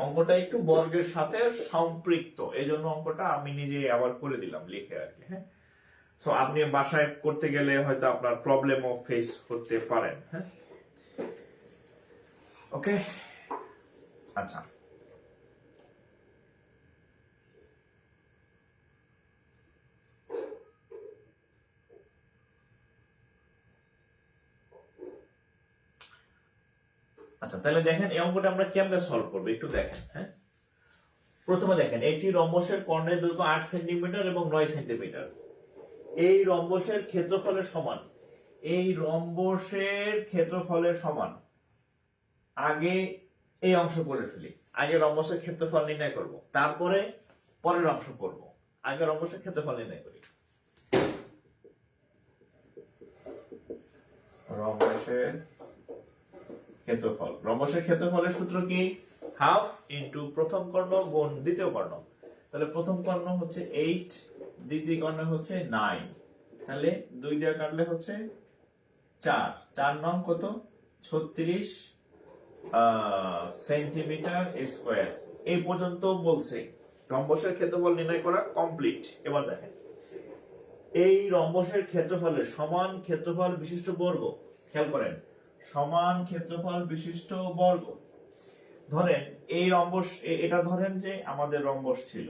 অঙ্কটা একটু বর্গের সাথে সম্পৃক্ত, এই জন্য অঙ্কটা আমি নিজে আবার করে দিলাম লিখে আর কি। হ্যাঁ, সো আপনি বাসায় করতে গেলে হয়তো আপনার প্রবলেমও ফেস করতে পারেন। হ্যাঁ, ওকে, আচ্ছা আচ্ছা তাহলে দেখেন এই অঙ্কটা আমরা কেমনে সলভ করবো একটু দেখেন। হ্যাঁ, প্রথমে দেখেন একটি রম্বসের কর্ণের দৈর্ঘ্য 8 সেন্টিমিটার এবং 9 সেন্টিমিটার। এই রম্বসের ক্ষেত্রফলের সমান। এই রম্বসের ক্ষেত্রফলের সমান। আগে এই অংশ করে ফেলি, আগে রম্বসের ক্ষেত্রফল নির্ণয় করব, তারপরে পরের অংশ করব। আগে রম্বসের ক্ষেত্রফল নির্ণয় করি। রম্বসের ক্ষেত্রফলের সূত্র কি? হাফ ইন্টু প্রথম কর্ণ গুণ দ্বিতীয় কর্ণ। তাহলে প্রথম কর্ণ হচ্ছে 8, দ্বিতীয় কর্ণ হচ্ছে 9, তাহলে 2 দিয়ে কাটলে হচ্ছে 4, 4 নং কত? 36 সেন্টিমিটার স্কয়ার। এই পর্যন্ত বলছে রম্বসের ক্ষেত্রফল নির্ণয় করা কমপ্লিট। এবার দেখেন, এই রম্বসের ক্ষেত্রফলের সমান ক্ষেত্রফল বিশিষ্ট বর্গ, খেয়াল করেন, সমান ক্ষেত্রফল বিশিষ্ট বর্গ। ধরেন এই রম্বস, এটা ধরেন যে আমাদের রম্বস ছিল,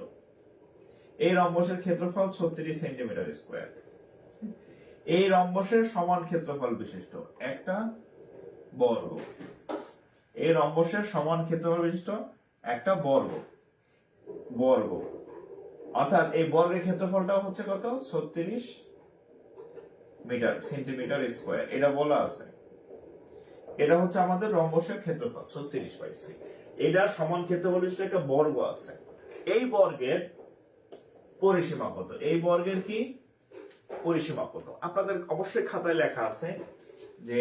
এই রম্বসের ক্ষেত্রফল 36 সেন্টিমিটার স্কয়ার। এই রম্বসের সমান ক্ষেত্রফল বিশিষ্ট একটা বর্গ, এই রম্বসের সমান ক্ষেত্রফল বিশিষ্ট একটা বর্গ, অর্থাৎ এই বর্গের ক্ষেত্রফলটা হচ্ছে কত? 36 সেন্টিমিটার স্কয়ার। এটা বলা আছে, এটা হচ্ছে আমাদের রম্বসের ক্ষেত্রফল 36 পাইছি। এটার সমান ক্ষেত্রফল বিশিষ্ট একটা বর্গ আছে। এই বর্গের পরিসীমা কত? এই বর্গের কি পরিসীমা কত? আপনাদের অবশ্যই খাতায় লেখা আছে যে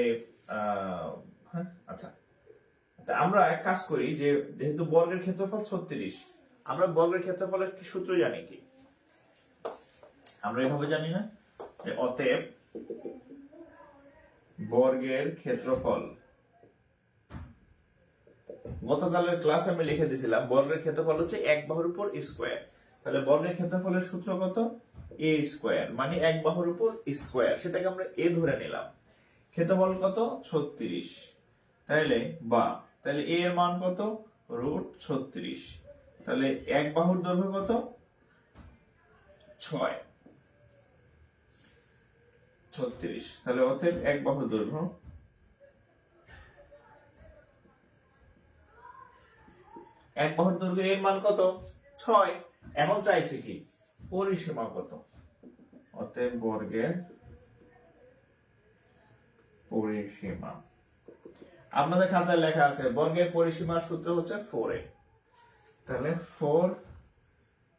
আচ্ছা, আমরা এক কাজ করি, যে যেহেতু বর্গের ক্ষেত্রফল 36, আমরা বর্গের ক্ষেত্রফলের কি সূত্র জানি কি? আমরা এভাবে জানি না যে অতএব বর্গের ক্ষেত্রফল, গতকালের ক্লাসে আমি লিখে দিয়েছিলাম বর্গের ক্ষেত্রফল হচ্ছে এক বাহুর উপর স্কয়ার। তাহলে বর্গের ক্ষেত্রফলের সূত্র কত? এ স্কয়ার, মানে এক বাহুর উপর স্কয়ার, সেটাকে আমরা এ ধরে নিলাম। ক্ষেত্রফল কত? 36। তাহলে তাহলে এ এর মান কত? √36। তাহলে এক বাহুর দৈর্ঘ্য কত? 36। তাহলে অতএব এক বাহুর দৈর্ঘ্য এর মান কত? 6। এখন চাইছে কি পরিসীমা কত? অতএব বর্গের পরিসীমা, আপনাদের খাতায় লেখা আছে বর্গের পরিসীমার সূত্র হচ্ছে 4a। তাহলে 4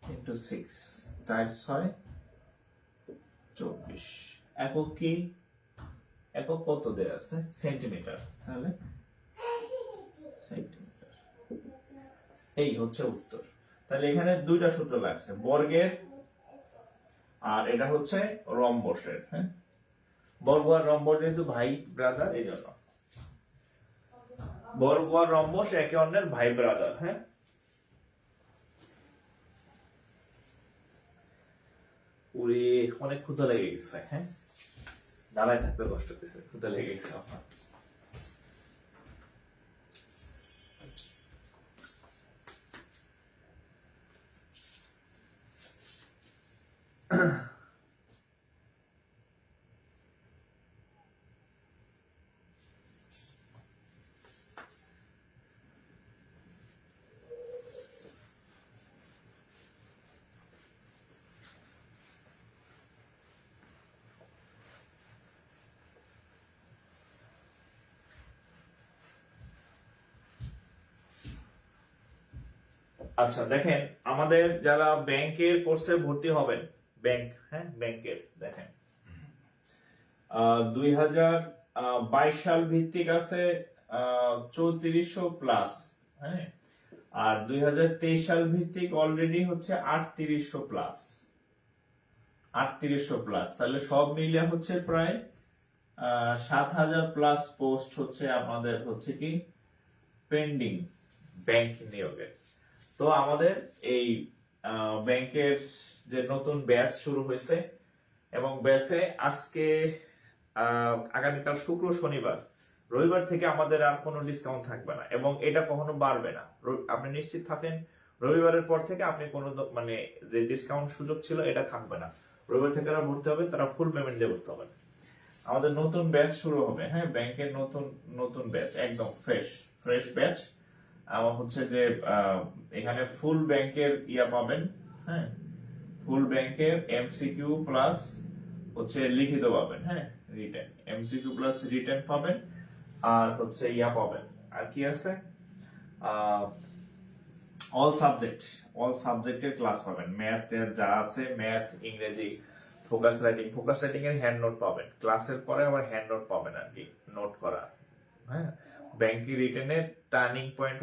× 6, 4 6 24। একক কি? একক কত দেয়া আছে? সেন্টিমিটার। তাহলে সেন্টিমিটার, এই হচ্ছে উত্তর। তাহলে এখানে দুইটা সূত্র লাগছে, বর্গের আর এটা হচ্ছে রম্বসের। হ্যাঁ, বর্গ আর রম্বস যেহেতু ভাই ব্রাদার, এই জন্য বর্গ আর রম্বস একে অন্যের ভাই ব্রাদার। হ্যাঁ, ওরে অনেক ক্ষুধা লেগে গেছে। হ্যাঁ, দাঁড়ায় থাকতে কষ্ট হচ্ছে, ক্ষুধা লেগে গেছে আমার। আচ্ছা দেখেন, আমাদের যারা ব্যাংকের কোর্সে ভর্তি হবেন, ব্যাংকের দেখেন 2022 সাল ভিত্তিক আছে 3400 প্লাস। হ্যাঁ, আর 2023 সাল ভিত্তিক অলরেডি হচ্ছে 3800 প্লাস। 3800 প্লাস, তাহলে সব মিলিয়ে হচ্ছে প্রায় 7000 প্লাস পোস্ট হচ্ছে আমাদের হচ্ছে কি পেন্ডিং ব্যাংক নিয়োগের। তো আমাদের এই ব্যাংকের যে নতুন ব্যাচ শুরু হয়েছে, এবং ব্যাচে আজকে আগামীকাল শুক্র, শনিবার, রবিবার থেকে আমাদের আর কোনো ডিসকাউন্ট থাকবে না, এবং এটা কখনো বাড়বে না। আপনি নিশ্চিত থাকেন, রবিবারের পর থেকে আপনি কোনো মানে যে ডিসকাউন্ট সুযোগ ছিল এটা থাকবে না। রবিবার থেকে যারা ভর্তি হবে তারা ফুল পেমেন্ট দিয়ে ভর্তি হবেন। আমাদের নতুন ব্যাচ শুরু হবে। হ্যাঁ, ব্যাংকের নতুন ব্যাচ, একদম ফ্রেশ ব্যাচ। আমার হচ্ছে যে এখানে ফুল ব্যাংকের ইয়া পাবেন। হ্যাঁ, ফুল ব্যাংকের এমসিকিউ প্লাস হচ্ছে লিখিত পাবেন। হ্যাঁ, রিটেন এমসিকিউ প্লাস রিটেন পাবেন, আর হচ্ছে ইয়া পাবেন, আর কি আছে, অল সাবজেক্টের ক্লাস পাবেন। ম্যাথ যা আছে, ম্যাথ, ইংরেজি, ফোকাস রাইটিং এর হ্যান্ড নোট পাবেন। ক্লাসের পরে আবার হ্যান্ড নোট পাবেন আর কি, নোট করা। হ্যাঁ, ব্যাংকিং রিটেনের টার্নিং পয়েন্ট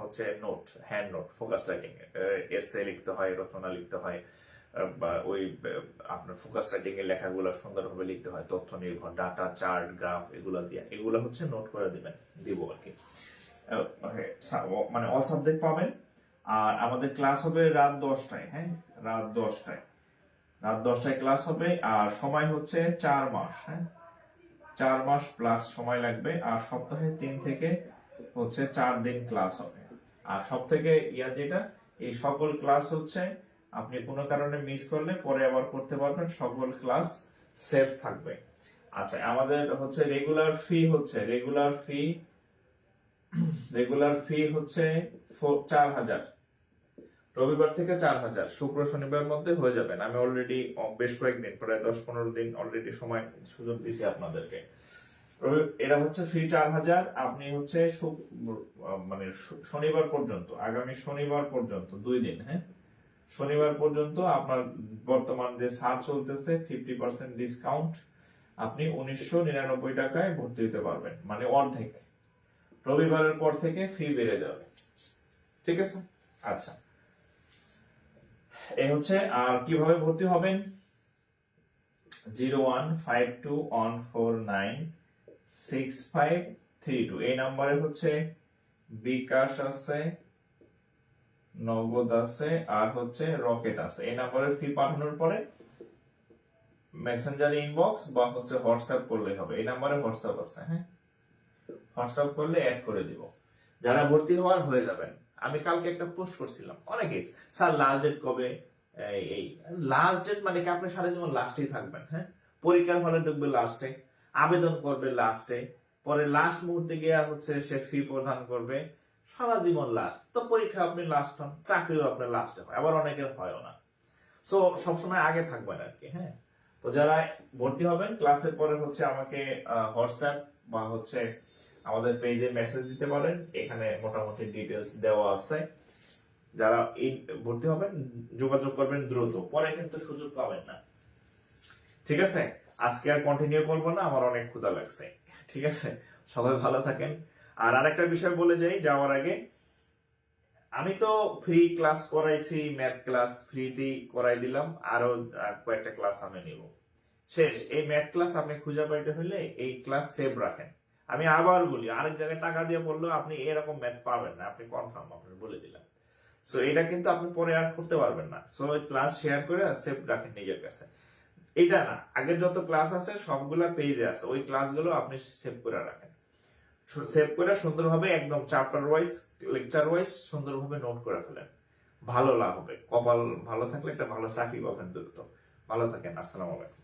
হচ্ছে note, hand note. Focus writing এসে লিখতে হয়, রচনা লিখতে হয়, বা ওই আপনার ফোকাস রাইটিং এর লেখাগুলো সুন্দরভাবে লিখতে হয়, তথ্য নির্ভর, ডাটা, চার্ট, গ্রাফ, এগুলো দিয়ে, এগুলো হচ্ছে নোট করে দিব আর কি। মানে অল সাবজেক্ট পাবেন। আর আমাদের ক্লাস হবে রাত 10টায়। হ্যাঁ, রাত 10টায় ক্লাস হবে। আর সময় হচ্ছে 4 মাস। হ্যাঁ, 4 মাস প্লাস সময় লাগবে। আর সপ্তাহে 3 থেকে হচ্ছে 4 দিন ক্লাস হবে। আর সব থেকে যেটা, এই সকল ক্লাস হচ্ছে আপনি কোনো কারণে মিস করলে পরে আবার করতে পারবেন, সকল ক্লাস সেভ থাকবে। আচ্ছা, আমাদের হচ্ছে রেগুলার ফি হচ্ছে 4,000। রবিবার থেকে 4,000, শুক্র শনিবার মধ্যে হয়ে যাবেন। আমি অলরেডি বেশ কয়েকদিন, প্রায় 10-15 দিন অলরেডি সময় সুযোগ দিছি আপনাদেরকে। এটা হচ্ছে ফি 4,000। আপনি হচ্ছে মানে শনিবার পর্যন্ত, আগামী শনিবার পর্যন্ত 2 দিন, হ্যাঁ, শনিবার পর্যন্ত আপনার বর্তমান যে ছাড় চলতেছে 50% ডিসকাউন্ট, আপনি 1999 টাকায় ভর্তি হতে পারবেন, মানে অর্ধেক। রবিবারের পর থেকে ফি বেড়ে যাবে, ঠিক আছে? আচ্ছা, এই হচ্ছে। আর কিভাবে ভর্তি হবেন? 01521496532 এই নাম্বারে হচ্ছে বিকাশ আছে, নগদ আছে, আর হচ্ছে রকেট আছে। এই নাম্বারে ফি পাঠানোর পরে মেসেঞ্জার ইনবক্স বা হচ্ছে হোয়াটসঅ্যাপ করলেই হবে। এই নাম্বারে হোয়াটসঅ্যাপ আছে, হ্যাঁ, হোয়াটসঅ্যাপ করলে অ্যাড করে দিব। যারা ভর্তি হওয়ার হয়ে যাবেন। আমি কালকে একটা পোস্ট করছিলাম, অনেকেই স্যার লাস্ট ডেট কবে? এই লাস্ট ডেট মানে কি আপনি সারা জীবন লাস্টেই থাকবেন? হ্যাঁ, পরীক্ষার হলে ঢুকবে লাস্টে, আবেদন করবে লাস্টে, পরে লাস্ট মুহূর্তে গিয়ে হচ্ছে সে ফি প্রদান করবে, সারা জীবন লাস্ট। তো পরীক্ষা আপনি লাস্ট হন, চাকরিও আপনার লাস্টে হয়, আবার অনেকের হয়ও না। সো সবসময় আগে থাকবেন আর কি। হ্যাঁ, তো যারা ভর্তি হবেন ক্লাসের পরে হচ্ছে আমাকে হোয়াটসঅ্যাপ বা হচ্ছে আমাদের পেজে মেসেজ দিতে পারেন, এখানে মোটামুটি ডিটেলস দেওয়া আছে। যারা ভর্তি হবেন যোগাযোগ করবেন দ্রুত, পরে কিন্তু সুযোগ পাবেন না, ঠিক আছে? আজকে আর কন্টিনিউ করবো না, আমার অনেক ক্ষুধা লাগছে, ঠিক আছে? সবাই ভালো থাকেন। আর আরেকটা বিষয় বলে যাই যাওয়ার আগে, আমি তো ফ্রি ক্লাস করাইছি, ম্যাথ ক্লাস ফ্রিতেই করাই দিলাম, আরো কয়েকটা ক্লাস আমি নিব। শেষ। এই ম্যাথ ক্লাস আপনি খুঁজে পাইতে হলে এই ক্লাস সেভ রাখেন। আমি আবার বলি, আরেক জায়গায় টাকা দিয়ে পড়লেও আপনি এরকম ম্যাথ পাবেন না, আপনি কনফার্ম, আপনি বলে দিলাম। সো এটা কিন্তু আপনি পরে আর করতে পারবেন না। সো ক্লাস শেয়ার করে সেভ রাখেন নিজের কাছে। এটা না, আগের যত ক্লাস আছে সবগুলা পেজে আছে, ওই ক্লাসগুলো আপনি সেভ করে রাখেন। সেভ করে সুন্দরভাবে একদম চ্যাপ্টার ওয়াইজ, লেকচার ওয়াইজ সুন্দরভাবে নোট করে ফেলেন। ভালো লাভ হবে। কপাল ভালো থাকলে একটা ভালো চাকরি পাবেন দ্রুত। ভালো থাকেন। আসসালামু আলাইকুম।